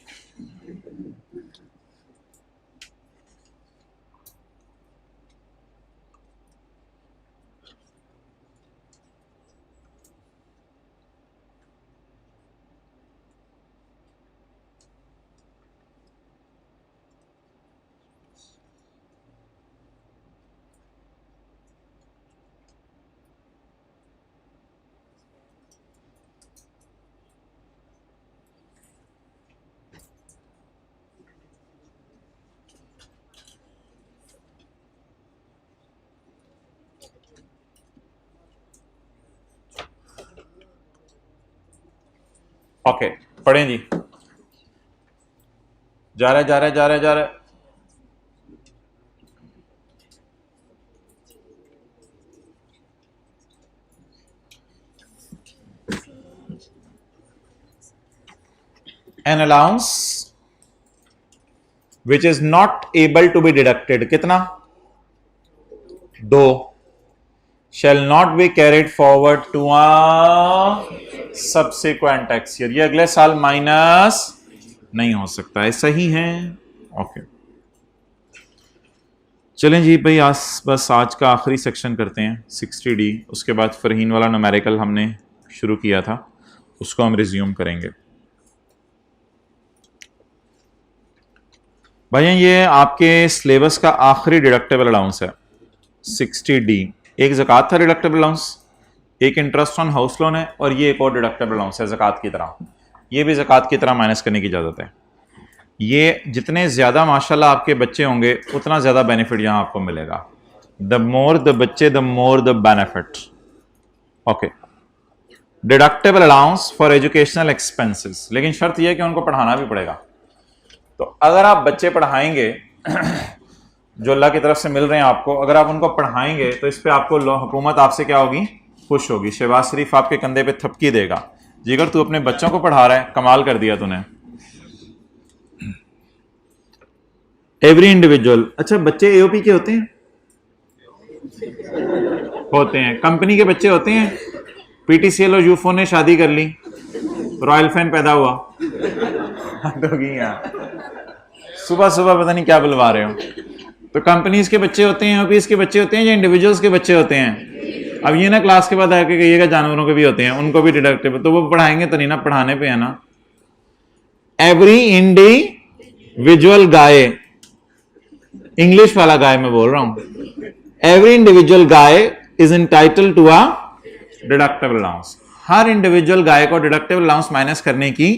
ओके, पढ़ें जी। जा रहे an allowance which is not able to be deducted, कितना? 2 shall not be carried forward to a subsequent tax year। ये अगले साल माइनस नहीं हो सकता है, सही है। ओके चलें जी भाई, बस आज का आखिरी सेक्शन करते हैं 60D, उसके बाद फरहीन वाला न्यूमेरिकल हमने शुरू किया था उसको हम रिज्यूम करेंगे। भैया ये आपके सिलेबस का आखिरी डिडक्टेबल अलाउंस है 60D। एक ज़कात था डिडक्टेबल अलाउंस, एक इंटरेस्ट ऑन हाउस लोन है, और ये एक और डिडक्टेबल अलाउंस है ज़कात की तरह। ये भी ज़कात की तरह माइनस करने की इजाज़त है। ये जितने ज़्यादा माशाल्लाह आपके बच्चे होंगे उतना ज़्यादा बेनिफिट यहाँ आपको मिलेगा। द मोर द बच्चे the more the benefit. Okay, deductible allowance for educational expenses, लेकिन शर्त यह है कि उनको पढ़ाना भी पड़ेगा। तो अगर आप बच्चे पढ़ाएंगे जो अल्लाह की तरफ से मिल रहे हैं आपको, अगर आप उनको पढ़ाएंगे तो इस पे आपको हुकूमत आपसे क्या होगी, खुश होगी। शहबाज शरीफ आपके कंधे पे थपकी देगा, जिगर तू अपने बच्चों को पढ़ा रहा है, कमाल कर दिया तूने। एवरी इंडिविजुअल, अच्छा बच्चे एओपी के होते हैं? होते हैं। कंपनी के बच्चे होते हैं। पीटीसीएल और यूफो ने शादी कर ली, रॉयल फैन पैदा हुआ सुबह सुबह पता नहीं क्या बुलवा रहे हो। तो कंपनीज के बच्चे होते हैं, ऑफिस के बच्चे होते हैं, या इंडिविजुअल्स के बच्चे होते हैं? अब ये ना क्लास के बाद आके कहिएगा जानवरों के भी होते हैं, उनको भी डिडक्टेबल, तो वो पढ़ाएंगे तो नहीं ना, पढ़ाने पे है ना। एवरी इंडिविजुअल गाय, इंग्लिश वाला गाय मैं बोल रहा हूं। Every individual guy is entitled to a deductible allowance. हर इंडिविजुअल गाय को डिडक्टेबल अलाउंस माइनस करने की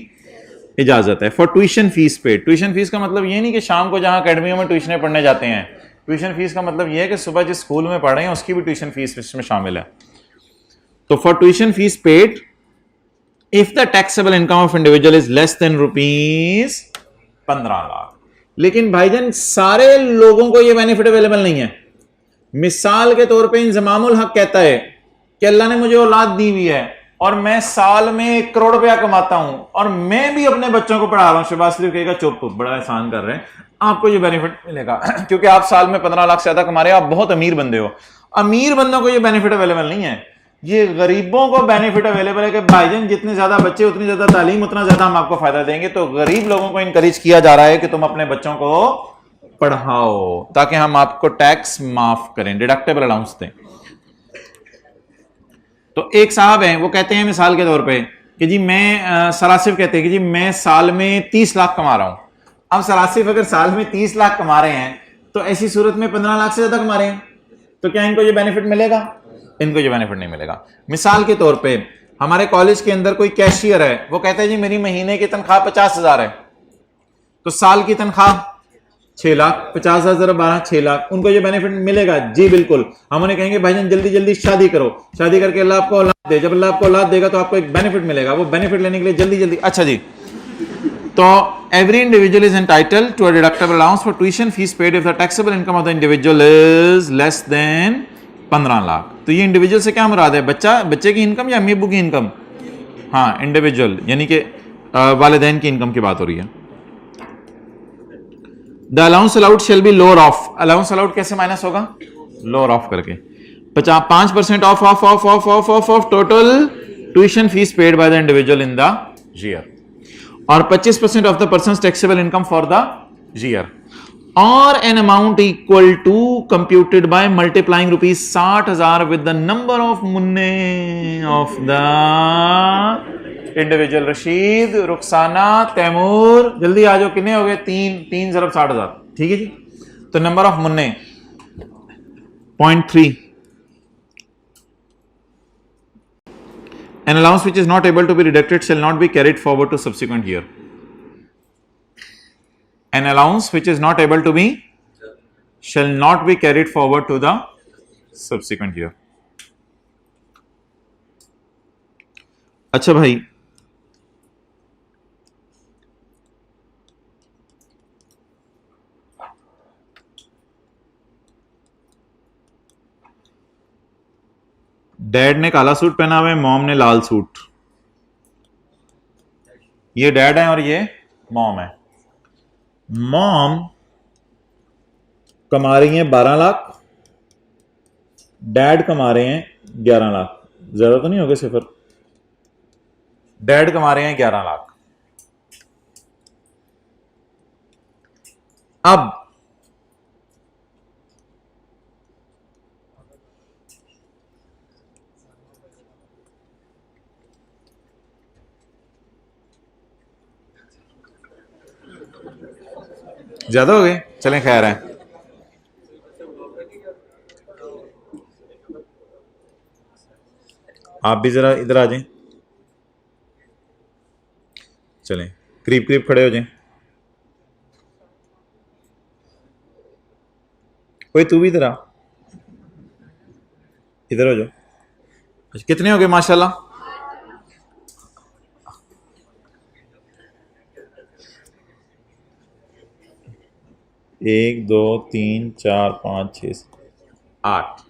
इजाजत है। फॉर ट्यूशन फीस पे, ट्यूशन फीस का मतलब ये नहीं कि शाम को जहां अकेडमियों में ट्यूशन पढ़ने जाते हैं। ट्यूशन फीस का मतलब ये है कि सुबह जिस स्कूल में पढ़ रहे हैं उसकी भी ट्यूशन फीस इसमें शामिल है। तो for tuition fees paid if the taxable income of individual is less than rupees 15 lakh. लेकिन भाईजान सारे लोगों को यह बेनिफिट अवेलेबल नहीं है। मिसाल के तौर पर इंजमामुल हक कहता है कि अल्लाह ने मुझे औलाद दी हुई है और मैं साल में 1 करोड़ रुपया कमाता हूं और मैं भी अपने बच्चों को पढ़ा रहा हूं। शहबाज शरीफ कहेगा चुप, बड़ा एहसान कर रहे हैं, आपको ये बेनिफिट मिलेगा क्योंकि आप साल में 15 लाख से ज्यादा कमा रहे हो, आप बहुत अमीर बंदे हो। अमीर बंदों को ये बेनिफिट अवेलेबल नहीं है। ये गरीबों को बेनिफिट अवेलेबल है कि भाईजान जितने ज्यादा बच्चे उतनी ज्यादा तालीम, उतना ज्यादा हम आपको फायदा देंगे। तो गरीब लोगों को इनकरेज किया जा रहा है कि तुम अपने बच्चों को पढ़ाओ ताकि हम आपको टैक्स माफ करें, डिडक्टेबल अलाउंस दें। तो एक साहब हैं, वो कहते हैं मिसाल के तौर पे कि जी मैं सरासिफ कहते हैं कि जी मैं साल में 30 लाख कमा रहा हूं। अब सरासिफ अगर साल में 30 लाख कमा रहे हैं तो ऐसी सूरत में 15 लाख से ज्यादा कमा रहे हैं, तो क्या इनको ये बेनिफिट मिलेगा? इनको ये बेनिफिट नहीं मिलेगा। मिसाल के तौर पे हमारे कॉलेज के अंदर कोई कैशियर है, वो कहता है जी मेरी महीने की तनख्वाह 50,000 है, तो साल की तनख्वाह 6 लाख, 50,000 12 6 लाख, उनको ये बेनिफिट मिलेगा? जी बिल्कुल। हम उन्हें कहेंगे भाईजान जल्दी जल्दी शादी करो, शादी करके अल्लाह आपको औलाद दे, जब अल्लाह आपको औलाद देगा तो आपको एक बेनिफिट मिलेगा, वो बेनिफिट लेने के लिए जल्दी जल्दी। अच्छा जी, तो every individual is entitled to a deductible allowance for tuition fees paid if the taxable income of the individual is less than 15 lakh. तो ये इंडिविजुअल से क्या मुराद है? बच्चे की इनकम या अम्मी अब्बू की इनकम? हाँ, इंडिविजुअल यानी कि वालिदैन की इनकम की बात हो रही है। The allowance allowed shall be lower of. Allowance allowed कैसे माइनस होगा? लोअर ऑफ करके 5% of of of of of of of total tuition fees paid by the individual in the year, और 25% of the person's taxable income for the year, और an amount equal to computed by multiplying ₹60,000 with the number of मुन्ने of the individual. Rashid, Rukhsana, Taimur, जल्दी आ जाओ, कितने हो गए? 3 ज़रब 60,000, ठीक है जी। तो नंबर ऑफ मुन्ने 0.3। An allowance which is not able to be deducted shall not be carried forward to subsequent year. An allowance which is not able to be shall not be carried forward to the subsequent year. अच्छा भाई, dad ने काला suit पहना हुआ है, mom ने लाल suit. ये dad है और ये मॉम है। मॉम कमा रही है 12 लाख, डैड कमा रहे हैं 11 लाख। ज्यादा तो नहीं हो गए सिफर? डैड कमा रहे हैं 11 लाख। अब ज्यादा हो गए, चलें खैर है। आप भी जरा इधर आ जाएं, चलें करीब करीब खड़े हो जाएं। कोई तू भी इधर आ, इधर हो जाओ। अच्छा, कितने हो गए माशाल्लाह? एक दो तीन चार पाँच छः 8।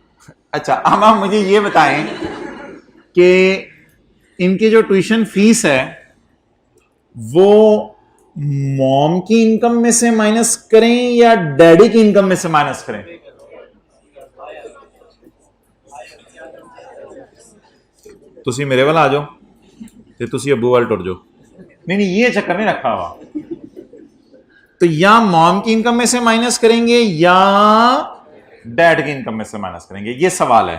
अच्छा, अब आप मुझे ये बताएं कि इनकी जो ट्यूशन फीस है वो मॉम की इनकम में से माइनस करें या डैडी की इनकम में से माइनस करें? तुसी मेरे वाला आ जाओ ते तुसी अब्बू वाल टुर जाओ। नहीं नहीं, ये चक्कर नहीं रखा हुआ। तो या मॉम की इनकम में से माइनस करेंगे या डैड की इनकम में से माइनस करेंगे, ये सवाल है।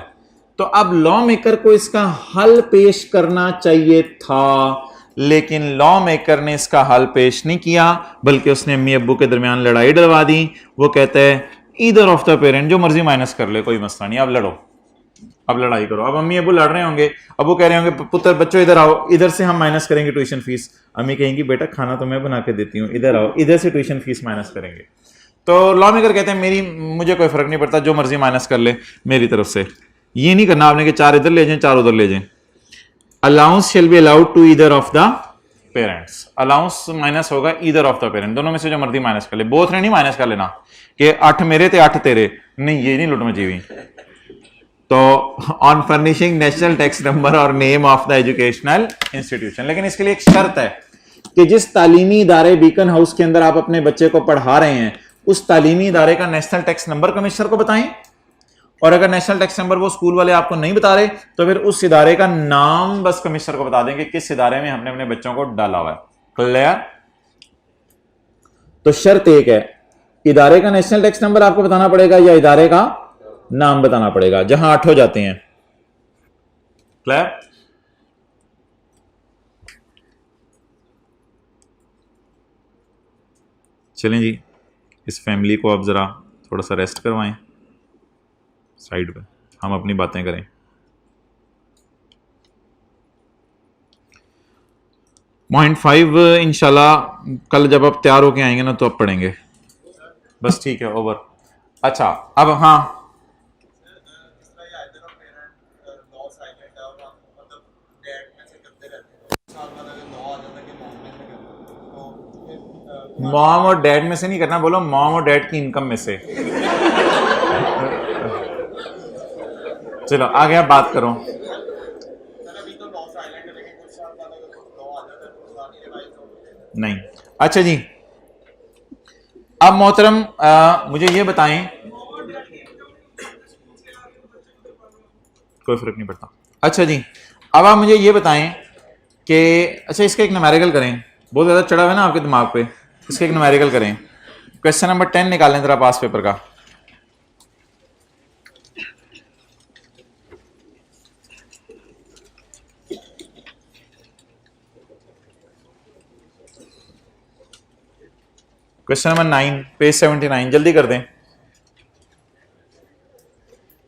तो अब लॉ मेकर को इसका हल पेश करना चाहिए था, लेकिन लॉ मेकर ने इसका हल पेश नहीं किया, बल्कि उसने अम्मी अब्बू के दरमियान लड़ाई डलवा दी। वो कहते हैं ईदर ऑफ द पेरेंट जो मर्जी माइनस कर ले, कोई मसला नहीं, अब लड़ो, अब लड़ाई करो। अब अम्मी अब्बू लड़ रहे होंगे, अब्बू कह रहे होंगे पुत्र बच्चों इधर आओ, इधर से हम माइनस करेंगे ट्यूशन फीस। अम्मी कहेंगी बेटा खाना तो मैं बना के देती हूँ, इधर आओ, इधर से ट्यूशन फीस माइनस करेंगे। तो लॉ मेकर कहते हैं मुझे कोई फर्क नहीं पड़ता, जो मर्जी माइनस कर ले मेरी तरफ से। ये नहीं करना आपने कि 4 इधर ले जाएं 4 उधर ले जाएं। Allowance shall be allowed to either of the parents. Allowance minus होगा ईदर ऑफ द पेरेंट, दोनों में से जो मर्जी माइनस कर ले। बोथ ने नहीं माइनस कर लेना कि 8 मेरे थे 8 तेरे, नहीं, ये नहीं लुट मची हुई। तो on furnishing national tax number और name of the educational institution. लेकिन इसके लिए एक शर्त है कि जिस तालीमी इदारे बीकन हाउस के अंदर आप अपने बच्चे को पढ़ा रहे हैं, उस तालीमी इदारे का नेशनल टैक्स नंबर कमिश्नर को बताएं। और अगर नेशनल टैक्स नंबर वो स्कूल वाले आपको नहीं बता रहे, तो फिर उस इदारे का नाम बस कमिश्नर को बता देंगे किस इदारे में हमने अपने बच्चों को डाला हुआ है। क्लियर? तो शर्त एक है, इदारे का नेशनल टैक्स नंबर आपको बताना पड़ेगा या इदारे का नाम बताना पड़ेगा, जहां 8 हो जाते हैं। क्लियर? चलें जी, इस फैमिली को अब जरा थोड़ा सा रेस्ट करवाएं, साइड पे हम अपनी बातें करें। पॉइंट 5 इंशाल्लाह कल जब आप तैयार होके आएंगे ना तो अब पढ़ेंगे। बस ठीक है, ओवर। अच्छा, अब हाँ, मॉम और डैड में से नहीं करना, बोलो मॉम और डैड की इनकम में से। चलो आगे आप बात करो। नहीं, अच्छा जी, अब मोहतरम मुझे ये बताएं, कोई फर्क नहीं पड़ता। अच्छा जी, अब आप मुझे ये बताएं कि अच्छा इसका एक न्यूमेरिकल करें, बहुत ज़्यादा चढ़ा हुआ है ना आपके दिमाग पे, इसका एक न्यूमेरिकल करें। क्वेश्चन नंबर 10 निकालें जरा पास पेपर का। क्वेश्चन नंबर 9 पेज 79, जल्दी कर दें,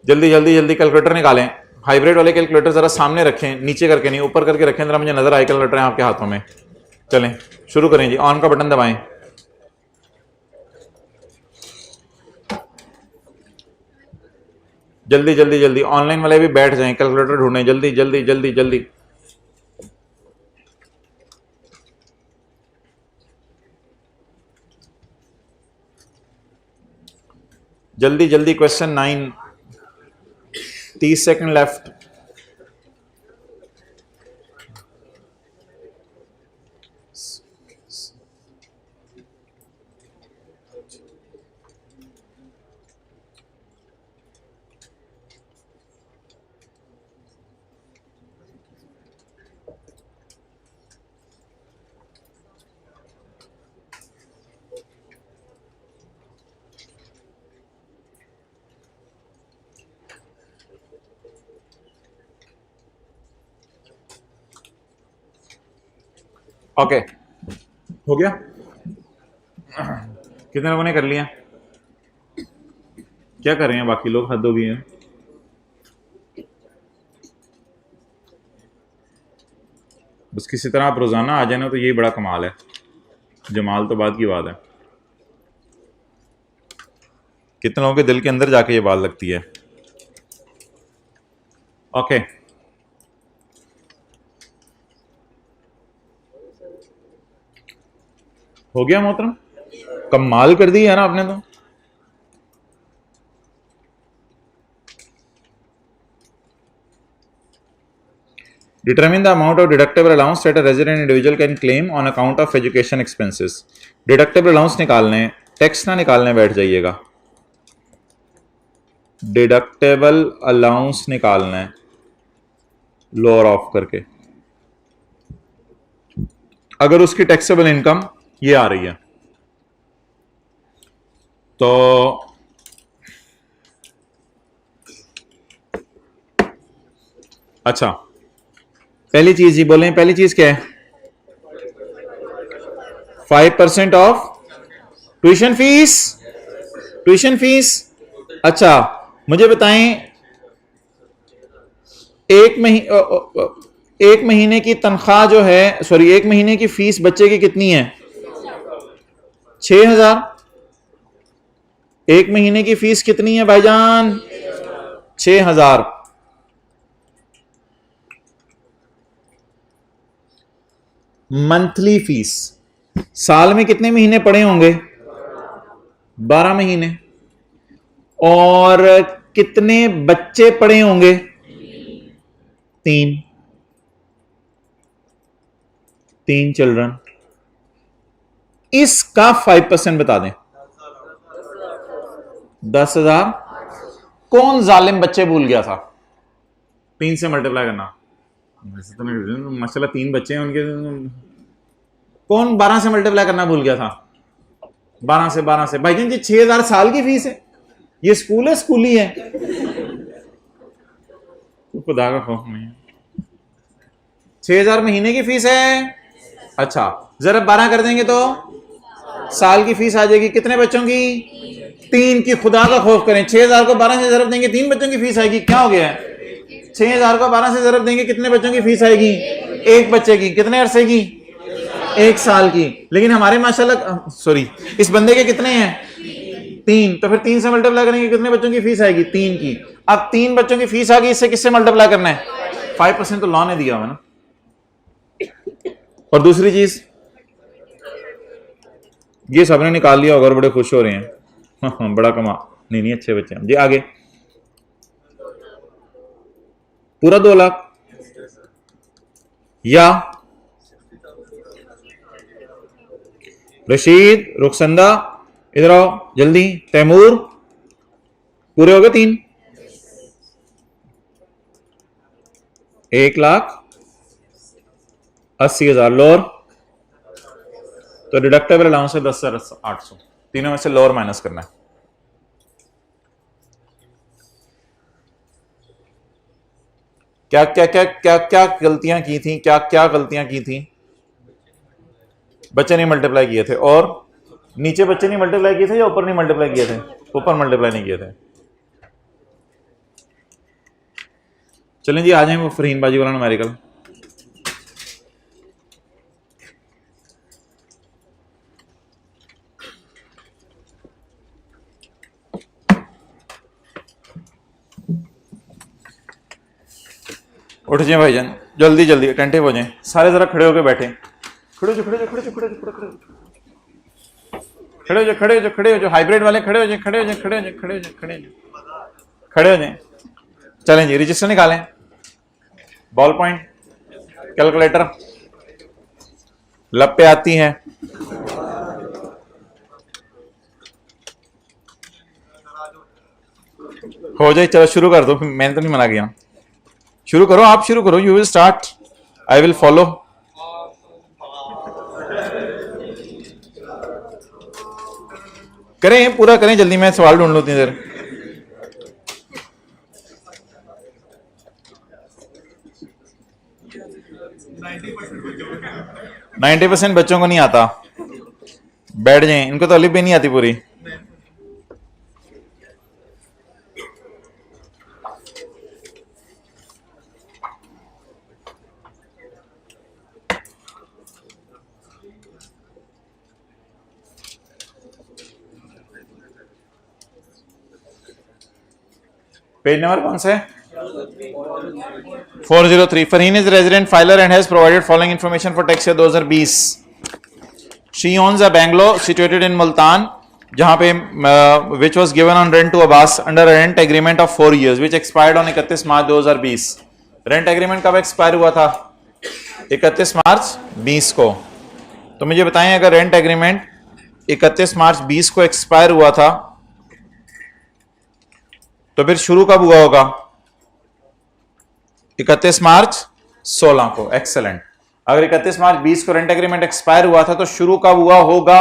जल्दी जल्दी जल्दी। कैलकुलेटर निकालें, हाइब्रिड वाले कैलकुलेटर जरा सामने रखें, नीचे करके नहीं, ऊपर करके रखें, जरा मुझे नजर आए कैलकुलेटर है आपके हाथों में। चलें शुरू करें जी, ऑन का बटन दबाएं। जल्दी जल्दी जल्दी, ऑनलाइन वाले भी बैठ जाएं, कैलकुलेटर ढूंढें, जल्दी जल्दी जल्दी जल्दी। जल्दी जल्दी, क्वेश्चन 9, 30 सेकंड लेफ्ट। ओके, हो गया? कितने लोगों ने कर लिया? क्या कर रहे हैं बाकी लोग? हद हो गई है। बस किसी तरह आप रोजाना आ जाए ना तो यही बड़ा कमाल है। जमाल तो बात की बात है। कितने लोगों के दिल के अंदर जाके ये बात लगती है। ओके, हो गया मोहतरम? कमाल कर दी है ना आपने तो। Determine the amount of deductible allowance that a resident individual can claim on account of education expenses. Deductible allowance निकालने, टैक्स ना निकालने बैठ जाइएगा। डिडक्टेबल अलाउंस निकालना है लोअर ऑफ करके। अगर उसकी टैक्सेबल इनकम ये आ रही है तो अच्छा, पहली चीज ही बोलें, पहली चीज क्या है? 5% of tuition fees. Tuition fees, अच्छा मुझे बताएं, एक महीने की तनख्वाह जो है, सॉरी एक महीने की फीस बच्चे की कितनी है? 6,000। एक महीने की फीस कितनी है भाईजान? 6,000। मंथली फीस साल में कितने महीने पड़े होंगे? 12 महीने। और कितने बच्चे पड़े होंगे? 3 चिल्ड्रन। इसका 5% बता दें। 10,000। कौन जालिम बच्चे भूल गया था 3 से मल्टीप्लाई करना? वैसे तो माशाल्लाह 3 बच्चे हैं उनके, कौन 12 से मल्टीप्लाई करना भूल गया था? 12 से भाईजान जी 6,000 साल की फीस है। ये स्कूल है, स्कूल ही है, खुदा का खौफ नहीं है। 6,000 महीने की फीस है। अच्छा जरा 12 कर देंगे तो साल की फीस आ जाएगी। कितने बच्चों की? 3 की। खुदा का खौफ करें, 6,000 को 12 से जरब देंगे 3 बच्चों की फीस आएगी। क्या हो गया है? 6,000 को 12 से जरब देंगे कितने बच्चों की फीस आएगी? एक बच्चे की। कितने अरसे की? 1 साल की। लेकिन हमारे माशाल्लाह, सॉरी इस बंदे के कितने हैं? 3। तो फिर 3 से मल्टीप्लाई करेंगे कितने बच्चों की फीस आएगी? 3 की। अब 3 बच्चों की फीस आ गई, इससे किससे मल्टीप्लाई करना है? 5% तो लॉ ने दिया हुआ ना। और दूसरी चीज ये सबने निकाल लिया होगा और बड़े खुश हो रहे हैं। बड़ा कमा, नहीं अच्छे बच्चे हैं जी। आगे पूरा 2 लाख या रशीद, रुखसंदा इधर आओ जल्दी, तैमूर, पूरे हो गए 3। 1,80,000 लोअर, तो डिडक्टेबल अलाउंस है 10,800। तीनों में से लोअर माइनस करना है। क्या क्या क्या क्या क्या गलतियां की थी? क्या क्या गलतियां की थी? बच्चे नहीं मल्टीप्लाई किए थे। और नीचे बच्चे नहीं मल्टीप्लाई किए थे या ऊपर नहीं मल्टीप्लाई किए थे? ऊपर मल्टीप्लाई नहीं किए थे। चलें जी आ जाए वो फरहीन बाजी वाला न्यूमेरिकल। उठ जाए भाईजान, जल्दी जल्दी अटेंटिव हो जाए सारे, जरा खड़े होकर बैठे। खड़े हो जो हाइब्रिड वाले खड़े हो जाए, खड़े हो जाए। चलें जी रजिस्टर निकालें, बॉल पॉइंट, कैलकुलेटर लब पे आती है। हो जाए, चलो शुरू कर दो। मैंने तो नहीं मना किया। शुरू करो, आप शुरू करो। You will start, I will follow. करें, पूरा करें जल्दी, मैं सवाल ढूंढ लूं इतनी देर। 90% बच्चों को नहीं आता। बैठ जाए, इनको तो अलिफ भी नहीं आती पूरी। पेज नंबर कौन सा है? 403। Farheen is resident filer and has provided following information for tax year 2020। She owns a bungalow situated in Multan, जहां पे which was given on rent to Abbas under rent agreement of 4 years which expired on 31 March 2020। Rent agreement कब expire हुआ था? 31 मार्च 20 को। तो मुझे बताएं, अगर रेंट एग्रीमेंट 31 मार्च 20 को एक्सपायर हुआ था तो फिर शुरू कब हुआ होगा? 31 मार्च 16 को। एक्सेलेंट। अगर 31 मार्च 20 को रेंट एग्रीमेंट एक्सपायर हुआ था तो शुरू कब हुआ होगा?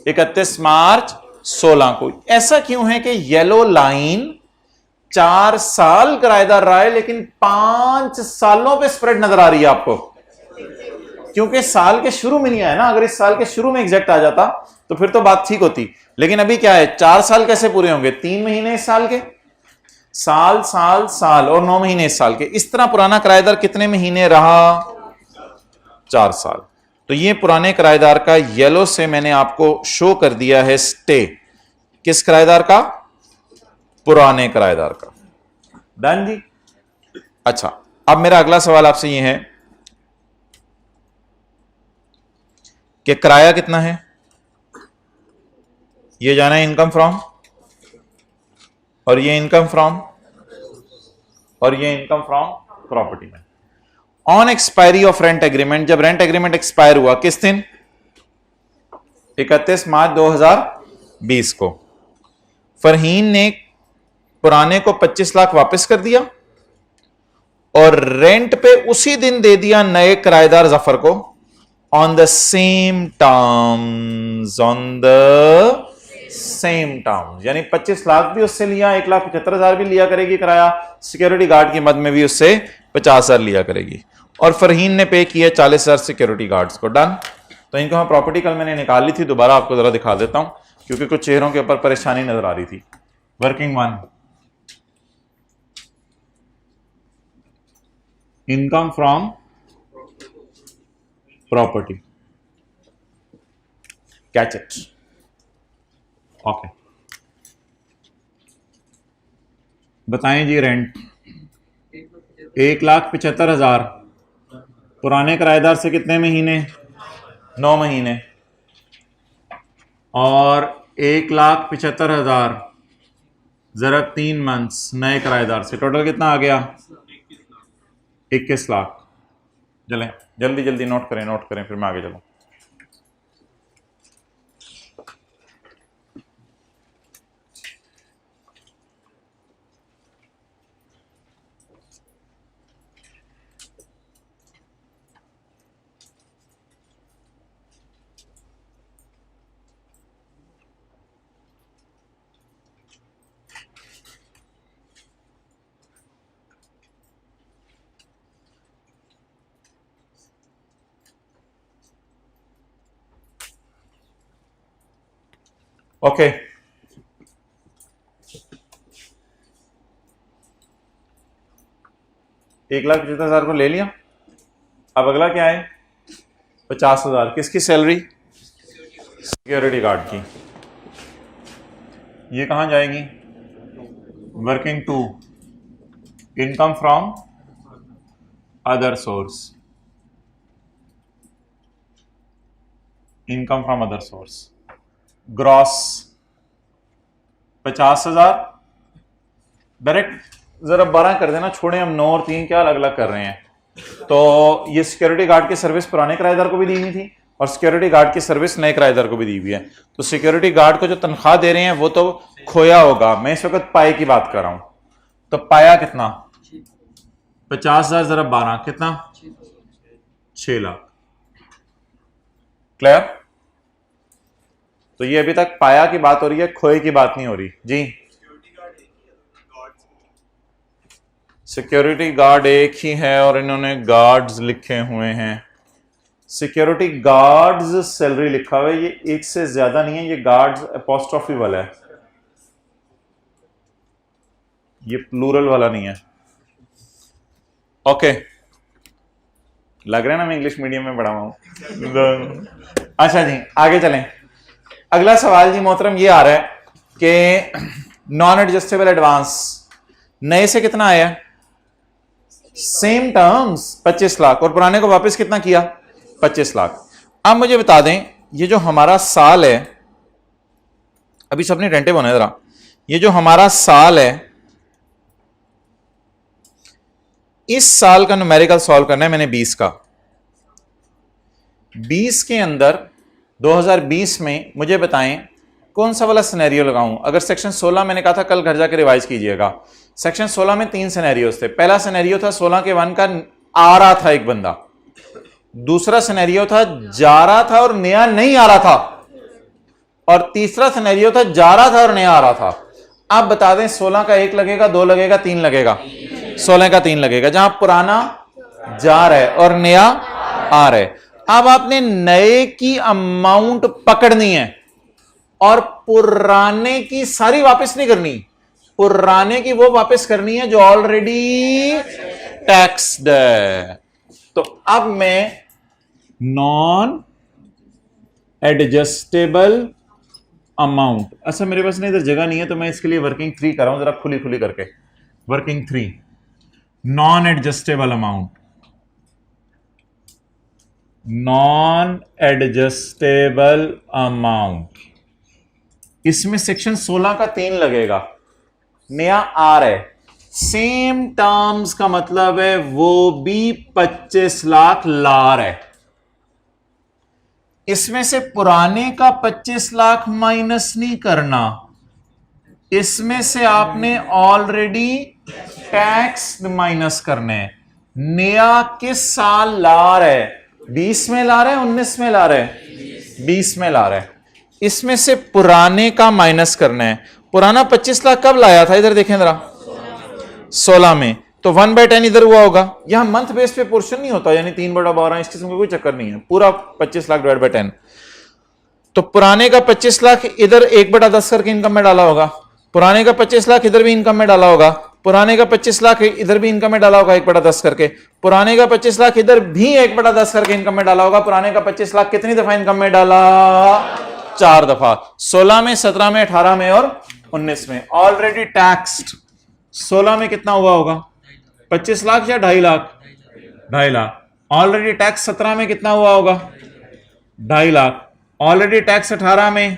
31 मार्च 16 को। ऐसा क्यों है कि येलो लाइन 4 साल किराएदार रहा है लेकिन 5 सालों पे स्प्रेड नजर आ रही है आपको? क्योंकि साल के शुरू में नहीं आया ना। अगर इस साल के शुरू में एग्जैक्ट आ जाता तो फिर तो बात ठीक होती, लेकिन अभी क्या है, 4 साल कैसे पूरे होंगे? 3 महीने इस साल के, साल साल साल, और 9 महीने इस साल के। इस तरह पुराना किराएदार कितने महीने रहा? 4 साल। तो ये पुराने किराएदार का येलो से मैंने आपको शो कर दिया है स्टे। किस किराएदार का? पुराने किराएदार का। डन जी। अच्छा, अब मेरा अगला सवाल आपसे ये है कि किराया कितना है? ये जाना है इनकम फ्रॉम, और ये इनकम फ्रॉम, और ये इनकम फ्रॉम प्रॉपर्टी में। On expiry of rent agreement, जब रेंट एग्रीमेंट एक्सपायर हुआ किस दिन? 31 मार्च 2020 को। फरहीन ने पुराने को 25 लाख वापस कर दिया और रेंट पे उसी दिन दे दिया नए किराएदार जफर को on the same terms, on the same terms. यानी 25 लाख भी उससे लिया, 1,75,000 भी लिया करेगी किराया, सिक्योरिटी गार्ड की मद में भी उससे 50,000 लिया करेगी, और फरहीन ने पे किया 40,000 सिक्योरिटी गार्ड्स को। डन। तो इनको हम प्रॉपर्टी कल मैंने निकाल ली थी, दोबारा आपको जरा दिखा देता हूं क्योंकि कुछ चेहरों के ऊपर परेशानी नजर आ रही थी। Working 1, income from property, catch it. Okay, बताएं जी। रेंट 1,75,000 पुराने किराएदार से कितने महीने? 9 महीने। और 1,75,000 ज़रब 3 मंथ्स नए किराएदार से, टोटल कितना आ गया? 21 लाख। चलें जल्दी जल्दी नोट करें फिर मैं आगे चलूं। ओके, 1,75,000 को ले लिया। अब अगला क्या है? 50,000। किसकी सैलरी? सिक्योरिटी गार्ड की। ये कहां जाएगी? Working 2, income from other source, income from other source. Gross 50,000 direct जरा 12 कर देना, छोड़े हम 9 और 3 क्या अलग अलग कर रहे हैं। तो ये सिक्योरिटी गार्ड की सर्विस पुराने किराएदार को भी दी हुई थी और सिक्योरिटी गार्ड की सर्विस नए किराएदार को भी दी हुई है। तो सिक्योरिटी गार्ड को जो तनख्वाह दे रहे हैं वो तो खोया होगा। मैं इस वक्त पाए की बात कर रहा हूं। तो पाया कितना? 50,000 ज़रा 12 कितना? 6 लाख। क्लियर? तो ये अभी तक पाया की बात हो रही है, खोए की बात नहीं हो रही जी। सिक्योरिटी गार्ड एक ही है और इन्होंने गार्ड्स लिखे हुए हैं। सिक्योरिटी गार्ड्स सैलरी लिखा हुआ है, ये एक से ज्यादा नहीं है, ये गार्ड्स अपॉस्ट्रोफी वाला है, ये प्लूरल वाला नहीं है। ओके, लग रहा है ना मैं इंग्लिश मीडियम में पढ़ा हुआ हूं। अच्छा जी, आगे चलें। अगला सवाल जी मोहतरम ये आ रहा है कि नॉन एडजस्टेबल एडवांस नए से कितना आया? सेम टर्म्स 25 लाख, और पुराने को वापस कितना किया? 25 लाख। अब मुझे बता दें, ये जो हमारा साल है, अभी सबने अटेंटिव होना है जरा, ये जो हमारा साल है, इस साल का न्यूमेरिकल सॉल्व करना है मैंने 20 का। 20 के अंदर 2020 में मुझे बताएं कौन सा वाला सिनेरियो लगाऊं। अगर सेक्शन 16 मैंने कहा था कल घर जाके रिवाइज कीजिएगा, सेक्शन 16 में 3 सिनेरियोस थे। पहला सिनेरियो था 16 के 1 का आ रहा था एक बंदा, दूसरा सिनेरियो था जा रहा था और नया नहीं आ रहा था, और तीसरा सिनेरियो था जा रहा था और नया आ रहा था। आप बता दें 16 का 1 लगेगा, 2 लगेगा, 3 लगेगा? 16 का 3 लगेगा, जहां पुराना जा रहा है और नया आ रहा है। अब आपने नए की अमाउंट पकड़नी है और पुराने की सारी वापस नहीं करनी, पुराने की वो वापस करनी है जो ऑलरेडी टैक्स्ड है। तो अब मैं नॉन एडजस्टेबल अमाउंट, अच्छा मेरे पास ना इधर जगह नहीं है तो मैं इसके लिए वर्किंग 3 कर रहा हूं, जरा खुली खुली करके। Working 3 non adjustable amount, non adjustable amount, इसमें सेक्शन 16 का 3 लगेगा, नया आर है, सेम टर्म्स का मतलब है वो भी 25 लाख लार है। इसमें से पुराने का 25 लाख माइनस नहीं करना, इसमें से आपने ऑलरेडी टैक्स माइनस करने। नया किस साल ला रहा है? 20 में ला रहा है, 19 में ला रहा है? 20 में ला रहा है। इसमें से पुराने का माइनस करना है। पुराना 25 लाख कब लाया था? इधर देखें जरा, 16 में। तो 1/10 इधर हुआ होगा। यहां मंथ बेस पे पोर्शन नहीं होता, यानी 3/12 इस किस्म का कोई चक्कर नहीं है, पूरा 25 लाख डिवाइड बाय 10। तो पुराने का 25 लाख इधर 1/10 करके इनकम में डाला होगा, पुराने का 25 लाख इधर भी इनकम में डाला होगा, पुराने का 25 लाख इधर भी इनकम में डाला होगा 1/10 करके, पुराने का 25 लाख इधर भी 1/10 करके इनकम में डाला होगा। पुराने का 25 लाख कितनी दफा इनकम में डाला? 4 दफा, 16 में, 17 में, 18 में और 19 में। ऑलरेडी टैक्स्ड 16 में कितना हुआ होगा? 25 लाख या 2.5 लाख? 2.5 लाख। ऑलरेडी टैक्स 17 में कितना हुआ होगा? 2.5 लाख। ऑलरेडी टैक्स 18 में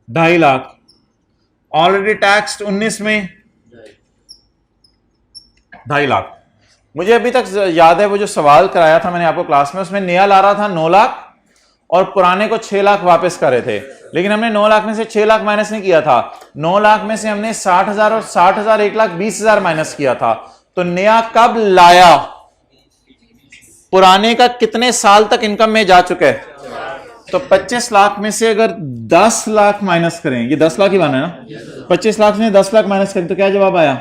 2.5 लाख। ऑलरेडी टैक्स 19 में 2.5 लाख। मुझे अभी तक याद है वो जो सवाल कराया था मैंने आपको क्लास में, उसमें नया ला रहा था 9 लाख और पुराने को 6 लाख वापस करे थे, लेकिन हमने 9 लाख में से 6 लाख माइनस नहीं किया था। 9 लाख में से हमने 60,000 और 60,000 1,20,000 माइनस किया था। तो नया कब लाया? पुराने का कितने साल तक इनकम में जा चुके हैं? तो 25 लाख में से अगर 10 लाख माइनस करें, ये 10 लाख ही बना है ना, 25 लाख में 10 लाख माइनस करें तो क्या जवाब आया?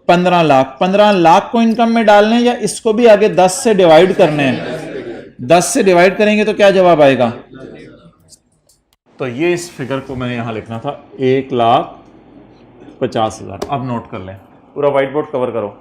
15 लाख। 15 लाख को इनकम में डालने या इसको भी आगे 10 से डिवाइड करने हैं? 10 से डिवाइड करेंगे तो क्या जवाब आएगा? तो ये इस फिगर को मैंने यहां लिखना था 1,50,000। अब नोट कर लें, पूरा व्हाइट बोर्ड कवर करो।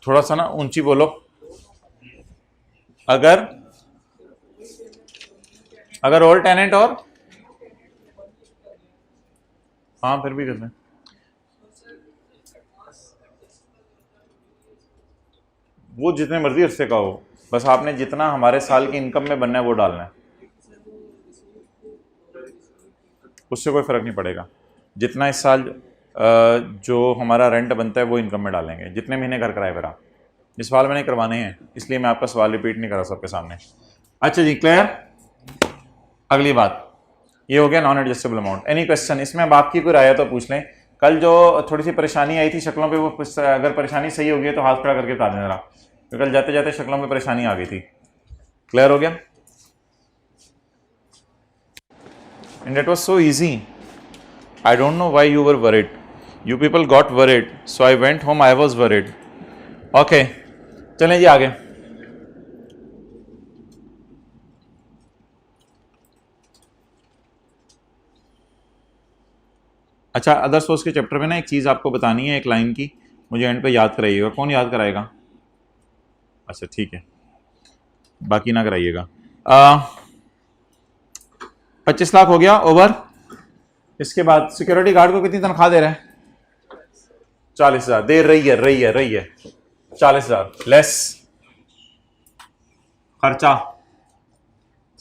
थोड़ा सा ना ऊंची बोलो। अगर ऑल टेनेंट और, हाँ फिर भी कर लें। वो जितने मर्जी अरसे का हो, बस आपने जितना हमारे साल की इनकम में बनना है वो डालना है, उससे कोई फ़र्क नहीं पड़ेगा। जितना इस साल जो हमारा रेंट बनता है वो इनकम में डालेंगे, जितने महीने घर किराए पर आप। ये सवाल मैंने करवाने हैं, इसलिए मैं आपका सवाल रिपीट नहीं कर रहा सबके सामने। अच्छा जी, क्लियर। अगली बात, ये हो गया non adjustable amount. Any question? इसमें अब आपकी कोई राय तो पूछ लें। कल जो थोड़ी सी परेशानी आई थी शक्लों पे, वो अगर परेशानी सही हो गई है तो हाथ खड़ा करके बता दें जरा, तो कल जाते जाते शक्लों में परेशानी आ गई थी। क्लियर हो गया? And it was so easy. I don't know why you were worried, you people got worried, so I went home, I was worried. Okay, चलें जी आगे। अच्छा, अदर सोर्स के चैप्टर में ना एक चीज़ आपको बतानी है, एक लाइन की, मुझे एंड पे याद कराइएगा। कौन याद कराएगा? अच्छा ठीक है, बाकी ना कराइएगा। 25 लाख हो गया ओवर। इसके बाद सिक्योरिटी गार्ड को कितनी तनख्वाह दे रहे हैं? 40,000 दे रही है 40,000 लेस खर्चा।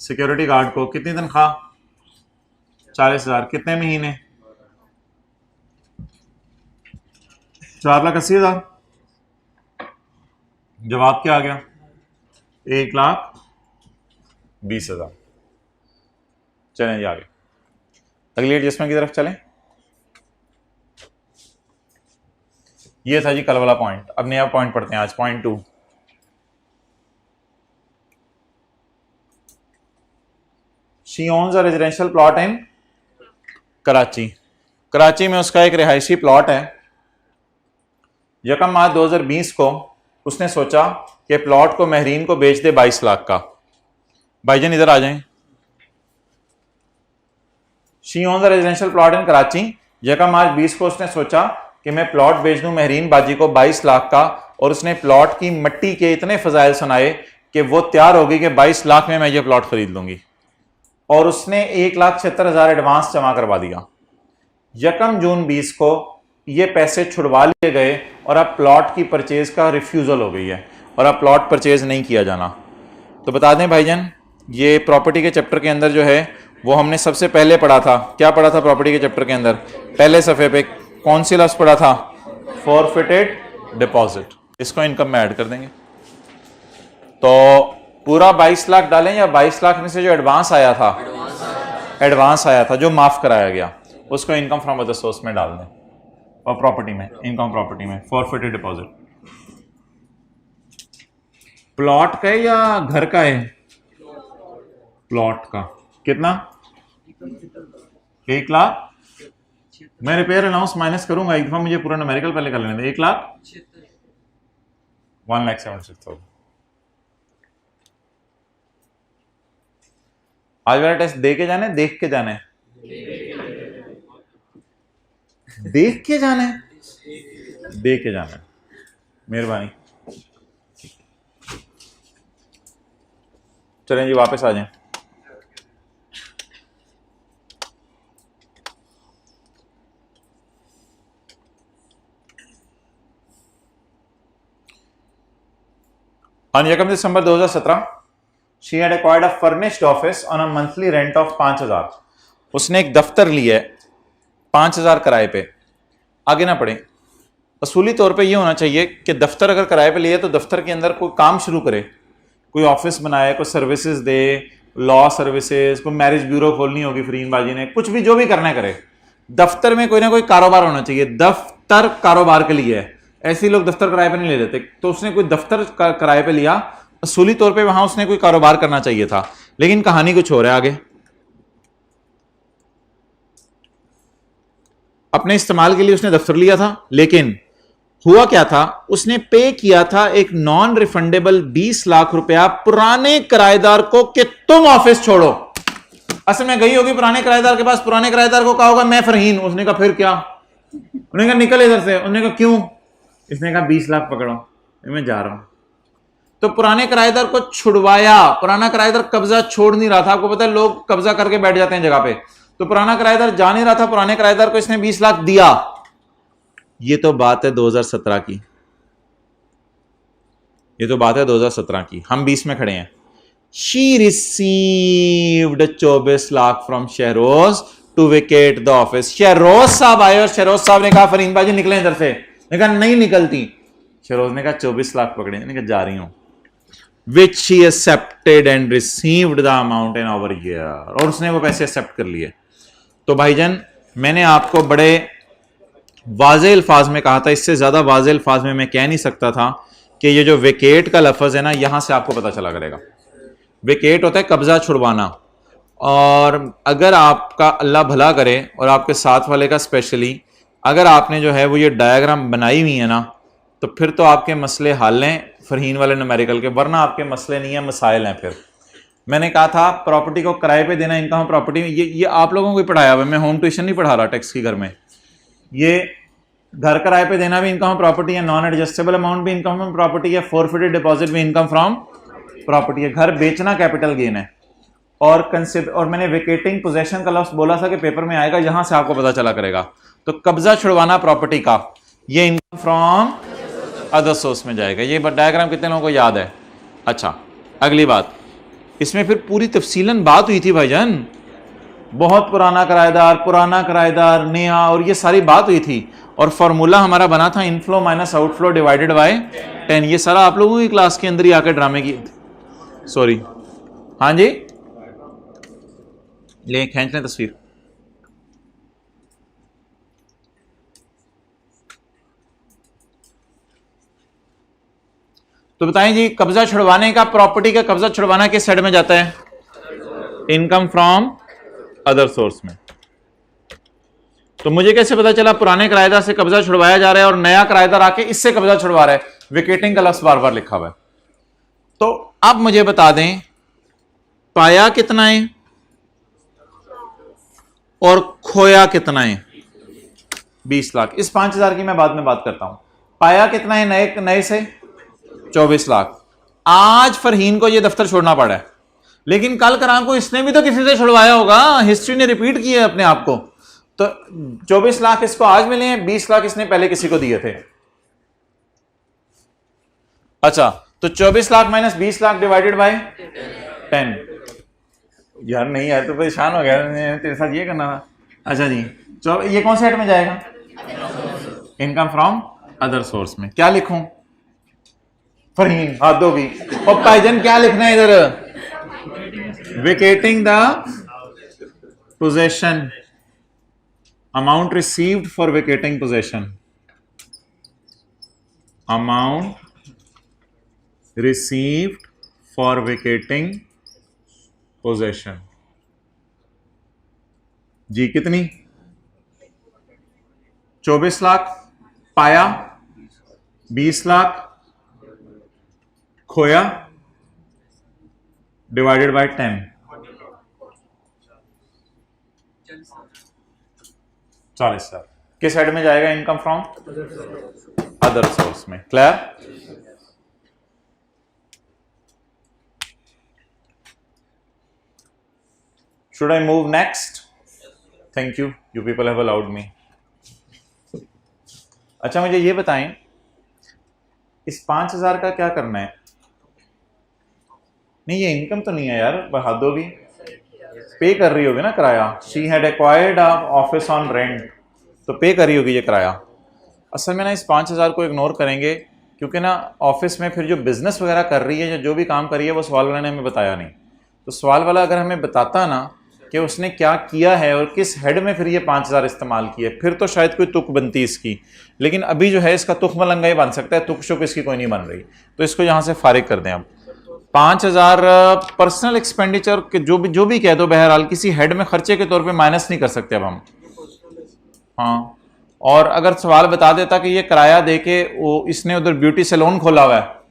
सिक्योरिटी गार्ड को कितनी तनख्वाह? 40,000। कितने महीने? 4,80,000। जवाब क्या आ गया? 1,20,000। चलें जी आगे, अगली एडजस्टमेंट की तरफ चलें। ये था जी कल वाला पॉइंट। अब नया पॉइंट पढ़ते हैं आज, point 2। She owns a residential plot in Karachi. Karachi में उसका एक रिहायशी प्लॉट है। यकम मार्च 2020 को उसने सोचा कि प्लॉट को महरीन को बेच दे 22 लाख का। भाईजान इधर आ जाएं। She owns a residential plot in Karachi. यकम मार्च 20 को उसने सोचा कि मैं प्लॉट बेच दूं महरीन बाजी को 22 लाख का, और उसने प्लॉट की मट्टी के इतने फजाइल सुनाए कि वो तैयार हो गई कि 22 लाख में मैं ये प्लॉट खरीद लूंगी, और उसने 1,76,000 एडवांस जमा करवा दिया। यकम जून 20 को ये पैसे छुड़वा लिए गए और अब प्लॉट की परचेज का रिफ्यूजल हो गई है, और अब प्लॉट परचेज नहीं किया जाना। तो बता दें भाईजान, ये प्रॉपर्टी के चैप्टर के अंदर जो है वो हमने सबसे पहले पढ़ा था। क्या पढ़ा था प्रॉपर्टी के चैप्टर के अंदर? पहले सफ़े पे कौन सी लफ्ज़ पढ़ा था? Forfeited deposit. इसको इनकम में ऐड कर देंगे। तो पूरा 22 लाख डालें, या 22 लाख में से जो एडवांस आया था जो माफ कराया गया, उसको इनकम फ्रॉम अदर सोर्स में डाल दें, और प्रॉपर्टी में, इनकम प्रॉपर्टी में फॉरफिटेड डिपॉजिट। प्लॉट का है या घर का है? प्लॉट का। कितना? 1 लाख। मैं रिपेयर अलाउंस माइनस करूंगा एक दफा, मुझे पूरा न्यूमेरिकल पहले कर लेने दे। 1,76,000। आज वाला टेस्ट दे के जाने, देख के जाने? देख के जाने, दे के जाना। मेहरबानी। चलें जी वापस आ जाएं। On Yekam December 2017, she had acquired a furnished office on a monthly rent of 5,000। उसने एक दफ्तर लिया है 5,000 किराए पे। आगे ना पढ़े। असूली तौर पे ये होना चाहिए कि दफ्तर अगर किराए पे लिए तो दफ्तर के अंदर कोई काम शुरू करे, कोई ऑफिस बनाए, कोई सर्विसेज दे, लॉ सर्विसेज, कोई मैरिज ब्यूरो खोलनी होगी फरीन बाजी ने, कुछ भी जो भी करना करे, दफ्तर में कोई ना कोई कारोबार होना चाहिए। दफ्तर कारोबार के लिए है, ऐसे लोग दफ्तर किराए पे नहीं ले देते। तो उसने कोई दफ्तर किराए पे लिया, असूली तौर पे वहां उसने कोई कारोबार करना चाहिए था, लेकिन कहानी कुछ और है आगे। अपने इस्तेमाल के लिए उसने दफ्तर लिया था, लेकिन हुआ क्या था, उसने पे किया था एक नॉन रिफंडेबल 20 लाख रुपया पुराने किराएदार को कि तुम ऑफिस छोड़ो। असल में गई होगी पुराने किराएदार के पास, पुराने किराएदार को कहा होगा मैं फरहीन, उसने कहा फिर क्या, उन्होंने कहा निकल इधर से, उन्होंने कहा क्यों, इसने कहा 20 लाख पकड़ो, मैं जा रहा हूं। तो पुराने किराएदार को छुड़वाया। पुराना किराएदार कब्जा छोड़ नहीं रहा था। आपको पता है लोग कब्जा करके बैठ जाते हैं जगह पे, तो पुराना किराएदार जा नहीं रहा था, पुराने किराएदार को इसने 20 लाख दिया। ये तो बात है 2017 की। ये तो बात है 2017 की, हम 20 में खड़े हैं। She received 24 lakh from Shahroz to vacate the office. Shahroz साहब आए और शहरोज साहब ने कहा फरीन बाजी निकले इधर से। ने कहा नहीं निकलती। शहरोज ने कहा 24 लाख पकड़े। ने कहा जा रही हूं। Which she accepted and received the amount in over year, और उसने वो पैसे एक्सेप्ट कर लिए। तो भाईजान मैंने आपको बड़े वाज़े अल्फाज में कहा था, इससे ज्यादा वाज़े अल्फाज में मैं कह नहीं सकता था कि ये जो विकेट का लफ्ज है ना, यहां से आपको पता चला करेगा। विकेट होता है कब्जा छुड़वाना, और अगर आपका अल्लाह भला करे और आपके साथ वाले का स्पेशली, अगर आपने जो है वो ये डायग्राम बनाई हुई है ना, तो फिर तो आपके मसले हल हैं फरहीन वाले न्यूमेरिकल के, वरना आपके मसले नहीं है, मसाइल हैं। फिर मैंने कहा था प्रॉपर्टी को किराए पे देना, इनकम प्रॉपर्टी, ये आप लोगों को ही पढ़ाया हुआ है, मैं होम ट्यूशन नहीं पढ़ा रहा टैक्स की घर में। ये घर किराए पे देना भी इनकम प्रॉपर्टी है, नॉन एडजस्टेबल अमाउंट भी इनकम प्रॉपर्टी है, फोरफिटेड डिपॉजिट भी इनकम फ्रॉम प्रॉपर्टी है। घर बेचना कैपिटल गेन है। और मैंने वेकेटिंग पोजेशन का लफ्ज बोला था कि पेपर में आएगा, यहां से आपको पता चला करेगा। तो कब्जा छुड़वाना प्रॉपर्टी का, ये इनकम फ्रॉम अदर सोर्स में जाएगा। ये डायग्राम कितने लोगों को याद है? अच्छा, अगली बात, इसमें फिर पूरी तफसीलन बात हुई थी भाईजान, बहुत पुराना किराएदार नया, और ये सारी बात हुई थी। और फॉर्मूला हमारा बना था inflow minus outflow divided by 10। ये सारा आप लोगों की क्लास के अंदर ही आकर ड्रामे की, सॉरी, हाँ जी, ले खींच लें तस्वीर। तो बताएं जी, कब्जा छुड़वाने का, प्रॉपर्टी का कब्जा छुड़वाना किस साइड में जाता है? इनकम फ्रॉम अदर सोर्स में। तो मुझे कैसे पता चला पुराने किराएदार से कब्जा छुड़वाया जा रहा है और नया किराएदार आके इससे कब्जा छुड़वा रहा है? विकेटिंग का लफ्ज बार बार लिखा हुआ है। तो अब मुझे बता दें पाया कितना है और खोया कितना है? 20 लाख। इस 5,000 की मैं बाद में बात करता हूं। पाया कितना है नए से? 24 लाख। आज फरहीन को यह दफ्तर छोड़ना पड़ा है, लेकिन कल कराम को इसने भी तो किसी से छुड़वाया होगा, हिस्ट्री ने रिपीट की है अपने आप को। तो 24 लाख इसको आज मिले हैं, 20 लाख इसने पहले किसी को दिए थे। अच्छा, तो 24 lakh minus 20 lakh divided by 10। यार नहीं यार, तो परेशान हो गया, तेरे साथ ये करना था। अच्छा जी, तो ये कौन से हेड में जाएगा? इनकम फ्रॉम अदर सोर्स में। क्या लिखूं फरहीन? हाथ दो भी। और भाईजान क्या लिखना है इधर? Vacating the possession, amount received for vacating possession, amount received for vacating possession. जी कितनी? 24 लाख। पाया 20 लाख। खोया डिवाइडेड बाय 10, 40 लाख। किस साइड में जाएगा? इनकम फ्रॉम अदर सोर्स में। Clear? Should I move next? Thank you. You people have allowed me. अच्छा, मुझे ये बताएं इस 5,000 का क्या करना है? नहीं, ये इनकम तो नहीं है यार, हाथ दो भी। पे कर रही होगी ना किराया। She had acquired office on rent, तो पे कर रही होगी ये किराया। असल में ना इस 5,000 को इग्नोर करेंगे, क्योंकि ना ऑफिस में फिर जो बिजनेस वगैरह कर रही है, जो भी काम कर रही है, वो सवाल वाले ने हमें बताया नहीं। तो सवाल वाला अगर हमें बताता ना कि उसने क्या किया है और किस हेड में फिर ये 5,000 इस्तेमाल किए, फिर तो शायद कोई तुक बनती इसकी। लेकिन अभी जो है इसका तुक मलंगा ही बन सकता है, तुक शुक इसकी कोई नहीं बन रही। तो इसको यहाँ से फारिग कर दें। अब 5,000 पर्सनल एक्सपेंडिचर के जो भी कह दो, बहरहाल किसी हेड में खर्चे के तौर पे माइनस नहीं कर सकते अब हम। हाँ, और अगर सवाल बता देता कि ये किराया दे के वो इसने उधर ब्यूटी सैलून खोला हुआ है,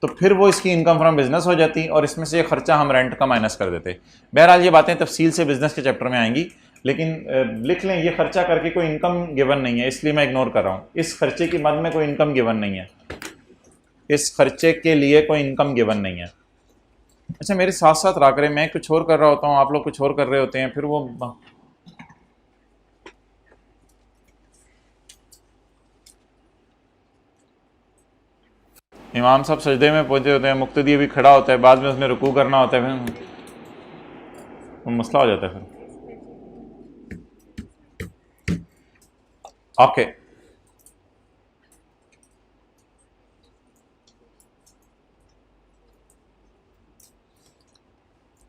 तो फिर वो इसकी इनकम फ्रॉम बिजनेस हो जाती और इसमें से ये खर्चा हम रेंट का माइनस कर देते। बहरहाल ये बातें तफसील से बिजनेस के चैप्टर में आएंगी, लेकिन लिख लें ये खर्चा करके कोई इनकम गिवन नहीं है, इसलिए मैं इग्नोर कर रहा हूँ। इस खर्चे की मद में कोई इनकम गिवन नहीं है, इस खर्चे के लिए कोई इनकम गिवन नहीं है। अच्छा, मेरे साथ साथ रहा करें, मैं कुछ और कर रहा होता हूँ, आप लोग कुछ और कर रहे होते हैं, फिर वो इमाम साहब सजदे में पहुंचे होते हैं, मुक्तदी भी खड़ा होता है, बाद में उसने रुकू करना होता है, फिर मसला हो जाता है फिर। ओके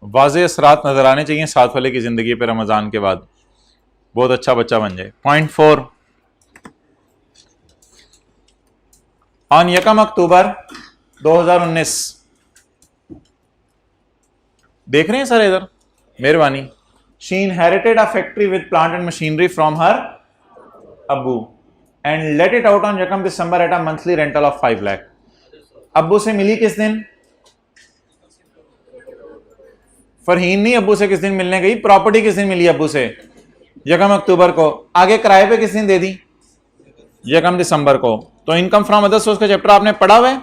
वाज़े असरात नजर आने चाहिए साथ वाले की जिंदगी पे रमजान के बाद, बहुत अच्छा बच्चा बन जाए। पॉइंट 4, ऑन 1 अक्टूबर 2019, देख रहे हैं सर इधर, Meherbani, she inherited a factory with plant and machinery from her अब्बू and let it out on 1 December at a monthly rental of 5 lakh. अब्बू से मिली किस दिन? फरहीन नहीं, अब्बू से किस दिन मिलने गई? प्रॉपर्टी किस दिन मिली अब्बू से? 1 अक्टूबर को। आगे किराए पे किस दिन दे दी? 1 दिसंबर को। तो इनकम फ्रॉम अदर सोर्स का चैप्टर आपने पढ़ा हुआ है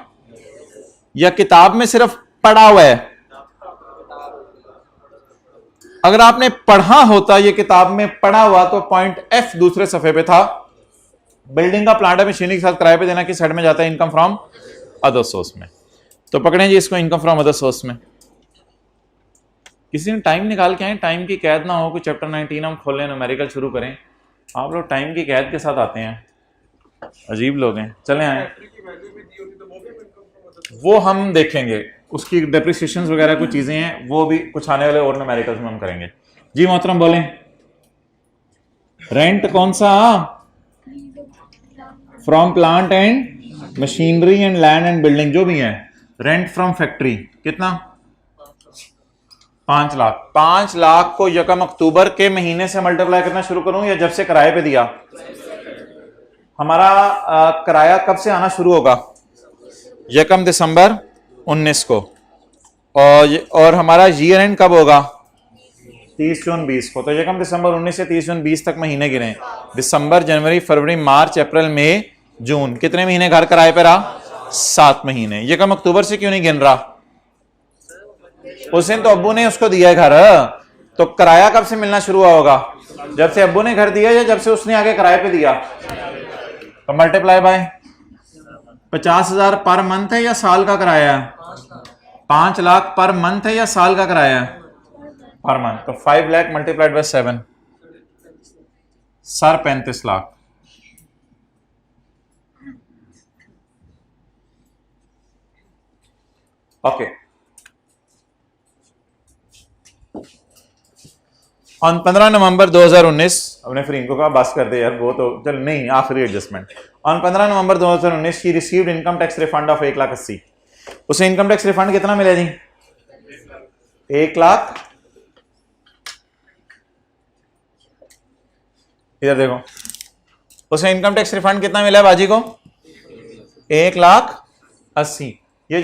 या किताब में सिर्फ पढ़ा हुआ है? अगर आपने पढ़ा होता, ये किताब में पढ़ा हुआ, तो पॉइंट एफ दूसरे सफे पे था, बिल्डिंग का प्लांट है मशीनरी के साथ किराए पे देना किस हेड में जाता है? इनकम फ्रॉम अदर सोर्स में। तो पकड़ें जी इसको, इनकम फ्रॉम अदर सोर्स में। किसी ने टाइम निकाल के आए, टाइम की कैद ना हो, कोई चैप्टर 19 हम खोलें, न्यूमेरिकल शुरू करें। आप लोग टाइम की कैद के साथ आते हैं, अजीब लोग हैं। चलें आए, वो हम देखेंगे, उसकी डेप्रिसिएशंस वगैरह कुछ चीजें हैं, वो भी कुछ आने वाले और न्यूमेरिकल्स में हम करेंगे। जी मोहतरम बोलें, रेंट कौन सा? From plant and machinery and land and building, जो भी है। रेंट फ्रॉम फैक्ट्री कितना? 5 लाख। 5 लाख को 1 अक्टूबर के महीने से मल्टीप्लाई करना शुरू करूं या जब से किराए पे दिया? हमारा किराया कब से आना शुरू होगा? 1 दिसंबर 19 को। और हमारा ईयर एंड कब होगा? 30 जून 20 को। तो 1 दिसंबर 19 से 30 जून 20 तक महीने गिने। दिसंबर, जनवरी, फरवरी, मार्च, अप्रैल, मई, जून, कितने महीने घर किराए पे रहा? 7 महीने। 1 अक्टूबर से क्यों नहीं गिन रहा? उस दिन तो अब्बू ने उसको दिया है घर, तो किराया कब से मिलना शुरू हुआ होगा? जब से अब्बू ने घर दिया या जब से उसने आगे किराए पे दिया? तो मल्टीप्लाई बाय 50,000 पर मंथ है या साल का किराया है? 5 लाख पर मंथ है या साल का किराया है? Per month. तो 5 lakh multiplied by 7, sir 35 lakh. Okay, on 15 नवंबर 2019, अपने फ्रीन को कहा बस कर दे यार, वो तो चल नहीं, आखिरी adjustment. On 15 November 2019 she received income tax refund of 1,80,000। उसे इनकम टैक्स रिफंड कितना मिला जी? 1 लाख। इधर देखो, उसे इनकम टैक्स रिफंड कितना मिला है बाजी को? 1,80,000। ये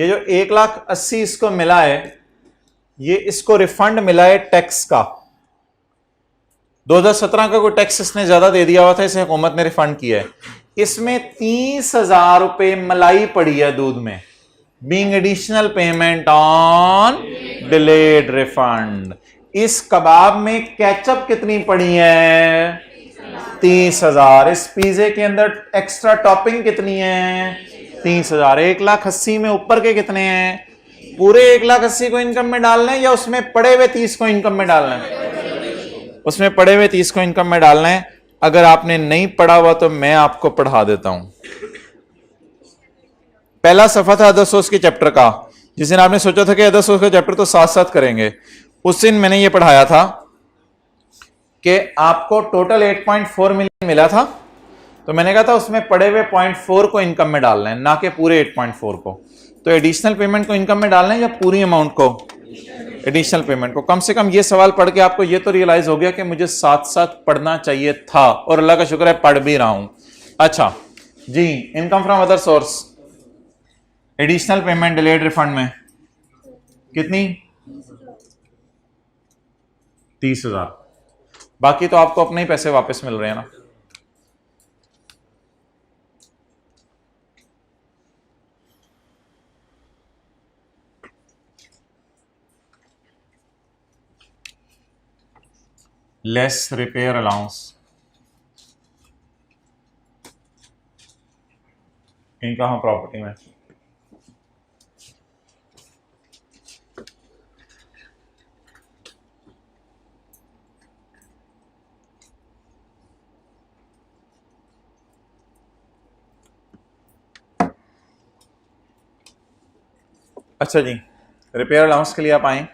जो 1,80,000 इसको मिला है, ये इसको रिफंड मिला है टैक्स का। 2017 का कोई टैक्स इसने ज्यादा दे दिया हुआ था, इसे हुकूमत ने रिफंड किया है। इसमें 30,000 रुपए मलाई पड़ी है दूध में, being additional payment on delayed refund. इस कबाब में केचप कितनी पड़ी है? 30,000। इस पिज्जे के अंदर एक्स्ट्रा टॉपिंग कितनी है? 30,000। 1,80,000 में ऊपर के कितने हैं? पूरे 1,80,000 को इनकम में डालना है या उसमें पड़े हुए 30 को इनकम में डालना है? उसमें पड़े हुए 30 को इनकम में डालना है। अगर आपने नहीं पढ़ा हुआ तो मैं आपको पढ़ा देता हूं। पहला सफा था अदर सोर्स के चैप्टर का, जिस दिन आपने सोचा था कि अदर सोर्स का चैप्टर तो साथ साथ करेंगे, उस दिन मैंने ये पढ़ाया था कि आपको टोटल 8.4 मिलियन मिला था, तो मैंने कहा था उसमें पड़े हुए 0.4 को इनकम में डालना है, ना कि पूरे 8.4 को। तो एडिशनल पेमेंट को इनकम में डालना है या पूरी अमाउंट को? एडिशनल पेमेंट को। कम से कम ये सवाल पढ़ के आपको ये तो रियलाइज हो गया कि मुझे साथ साथ पढ़ना चाहिए था, और अल्लाह का शुक्र है पढ़ भी रहा हूं। अच्छा जी, income from other source, additional payment delayed refund में कितनी? 30,000। बाकी तो आपको अपने ही पैसे वापस मिल रहे हैं ना। Less repair allowance, income property में। अच्छा जी, रिपेयर अलाउंस के लिए आप आए।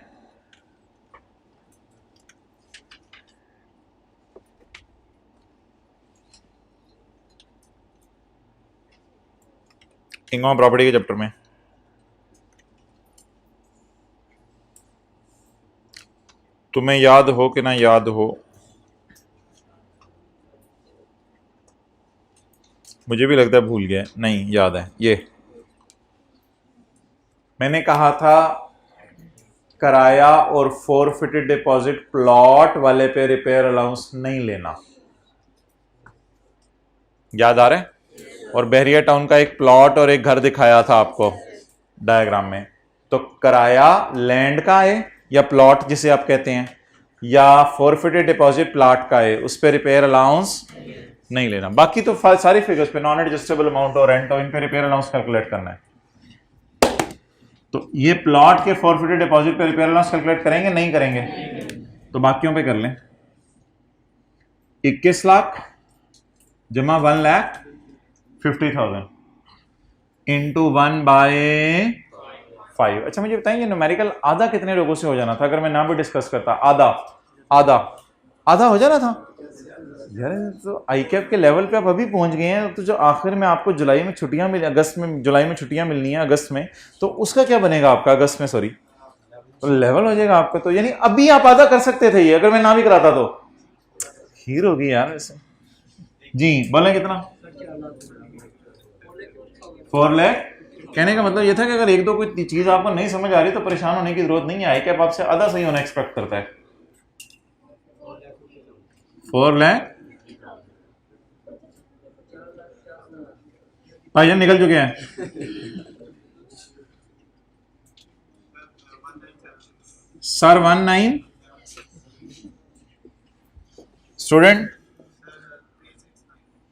इनकम प्रॉपर्टी के चैप्टर में तुम्हें याद हो कि ना याद हो, मुझे भी लगता है भूल गया, नहीं याद है। ये मैंने कहा था किराया और फॉरफिटेड डिपॉजिट प्लॉट वाले पे रिपेयर अलाउंस नहीं लेना, याद आ रहा है? और बहरिया टाउन का एक प्लॉट और एक घर दिखाया था आपको डायग्राम में। तो किराया लैंड का है या प्लॉट जिसे आप कहते हैं, या फॉरफिटेड डिपॉजिट प्लॉट का है, उस पर रिपेयर अलाउंस नहीं लेना। बाकी तो सारी फिगर्स पे नॉन एडजस्टेबल अमाउंट और रेंट और इन पे रिपेयर अलाउंस कैलकुलेट करना है। तो ये प्लॉट के फॉरफिटेड डिपॉजिट पे रिपेयर अलाउंस कैलकुलेट करेंगे नहीं करेंगे? तो बाकियों पे कर लें। 21 लाख जमा 1,50,000 इंटू 1/5। अच्छा मुझे बताएंगे न्यूमेरिकल आधा कितने लोगों से हो जाना था अगर मैं ना भी डिस्कस करता? आधा आधा आधा हो जाना था यार। तो आई कैप के लेवल पे आप अभी पहुंच गए हैं। तो जो आखिर में आपको जुलाई में छुट्टियां मिल अगस्त में जुलाई में छुट्टियां मिलनी है अगस्त में, तो उसका क्या बनेगा आपका अगस्त में? सॉरी, तो लेवल हो जाएगा आपका। तो यानी अभी आप आधा कर सकते थे ये, अगर मैं ना भी कराता तो खीर होगी यार वैसे। जी बोले कितना? 4 लाख। कहने का मतलब ये था कि अगर एक दो कोई चीज आपको नहीं समझ आ रही तो परेशान होने की जरूरत नहीं है। आई कैप आपसे आधा सही होना एक्सपेक्ट करता है। 4 लाख भाईजान निकल चुके हैं। सर 19 स्टूडेंट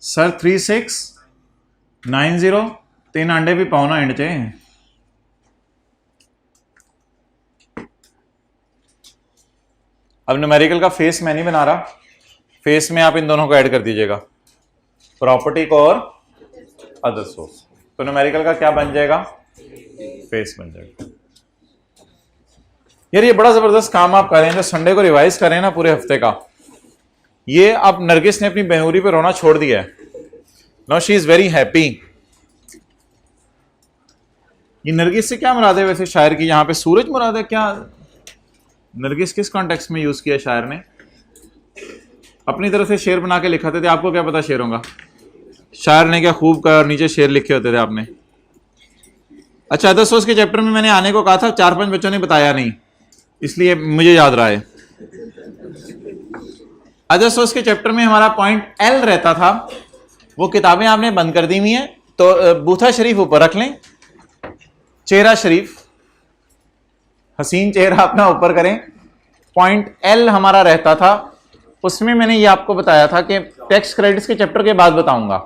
सर 3690 तीन अंडे भी पाओ ना एंड चे। अब न्यूमेरिकल का फेस मैं नहीं बना रहा, फेस में आप इन दोनों को ऐड कर दीजिएगा, प्रॉपर्टी को और अदर सोर्स। तो न्यूमेरिकल का क्या बन जाएगा? फेस बन जाएगा। यार ये बड़ा जबरदस्त काम आप करें जो संडे को रिवाइज करें ना पूरे हफ्ते का। ये अब नरगिस ने अपनी बेहूरी पे रोना छोड़ दिया है। Now she is very happy. ये नरगिस से क्या मुराद है वैसे शायर की? यहां पे सूरज मुराद है क्या? नरगिस किस कॉन्टेक्स्ट में यूज किया शायर ने? अपनी तरफ से शेर बना के लिखाते थे, आपको क्या पता शेरों का? शायर ने क्या खूब का नीचे शेर लिखे होते थे आपने। अच्छा अदर सोर्स के चैप्टर में मैंने आने को कहा था, 4-5 बच्चों ने बताया नहीं, इसलिए मुझे याद रहा है। अदर सोर्स के चैप्टर में हमारा पॉइंट एल रहता था। वो किताबें आपने बंद कर दी हुई हैं तो बूथा शरीफ ऊपर रख लें, चेहरा शरीफ हसीन चेहरा अपना ऊपर करें। पॉइंट एल हमारा रहता था, उसमें मैंने ये आपको बताया था कि टैक्स क्रेडिट्स के चैप्टर के बाद बताऊंगा।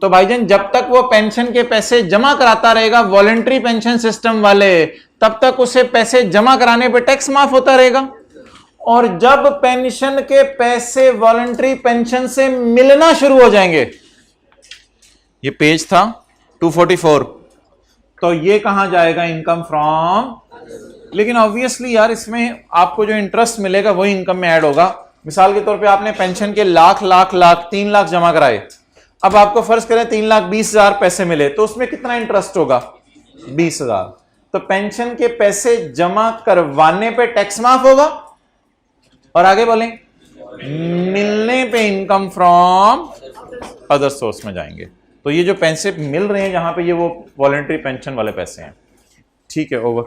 तो भाईजान जब तक वो पेंशन के पैसे जमा कराता रहेगा वॉलंटरी पेंशन सिस्टम वाले, तब तक उसे पैसे जमा कराने पे टैक्स माफ होता रहेगा। और जब पेंशन के पैसे वॉलंटरी पेंशन से मिलना शुरू हो जाएंगे, ये पेज था 244, तो ये कहां जाएगा? Income from. लेकिन ऑब्वियसली यार इसमें आपको जो इंटरेस्ट मिलेगा वही इनकम में ऐड होगा। मिसाल के तौर पे आपने पेंशन के लाख 3 लाख जमा कराए, अब आपको फर्ज करें 3,20,000 पैसे मिले, तो उसमें कितना इंटरेस्ट होगा? 20,000। तो पेंशन के पैसे जमा करवाने पे टैक्स माफ होगा, और आगे बोलें मिलने पे इनकम फ्रॉम अदर सोर्स में जाएंगे। तो ये जो पैसे मिल रहे हैं जहां पे, ये वो वॉलंटरी पेंशन वाले पैसे हैं। ठीक है, ओवर।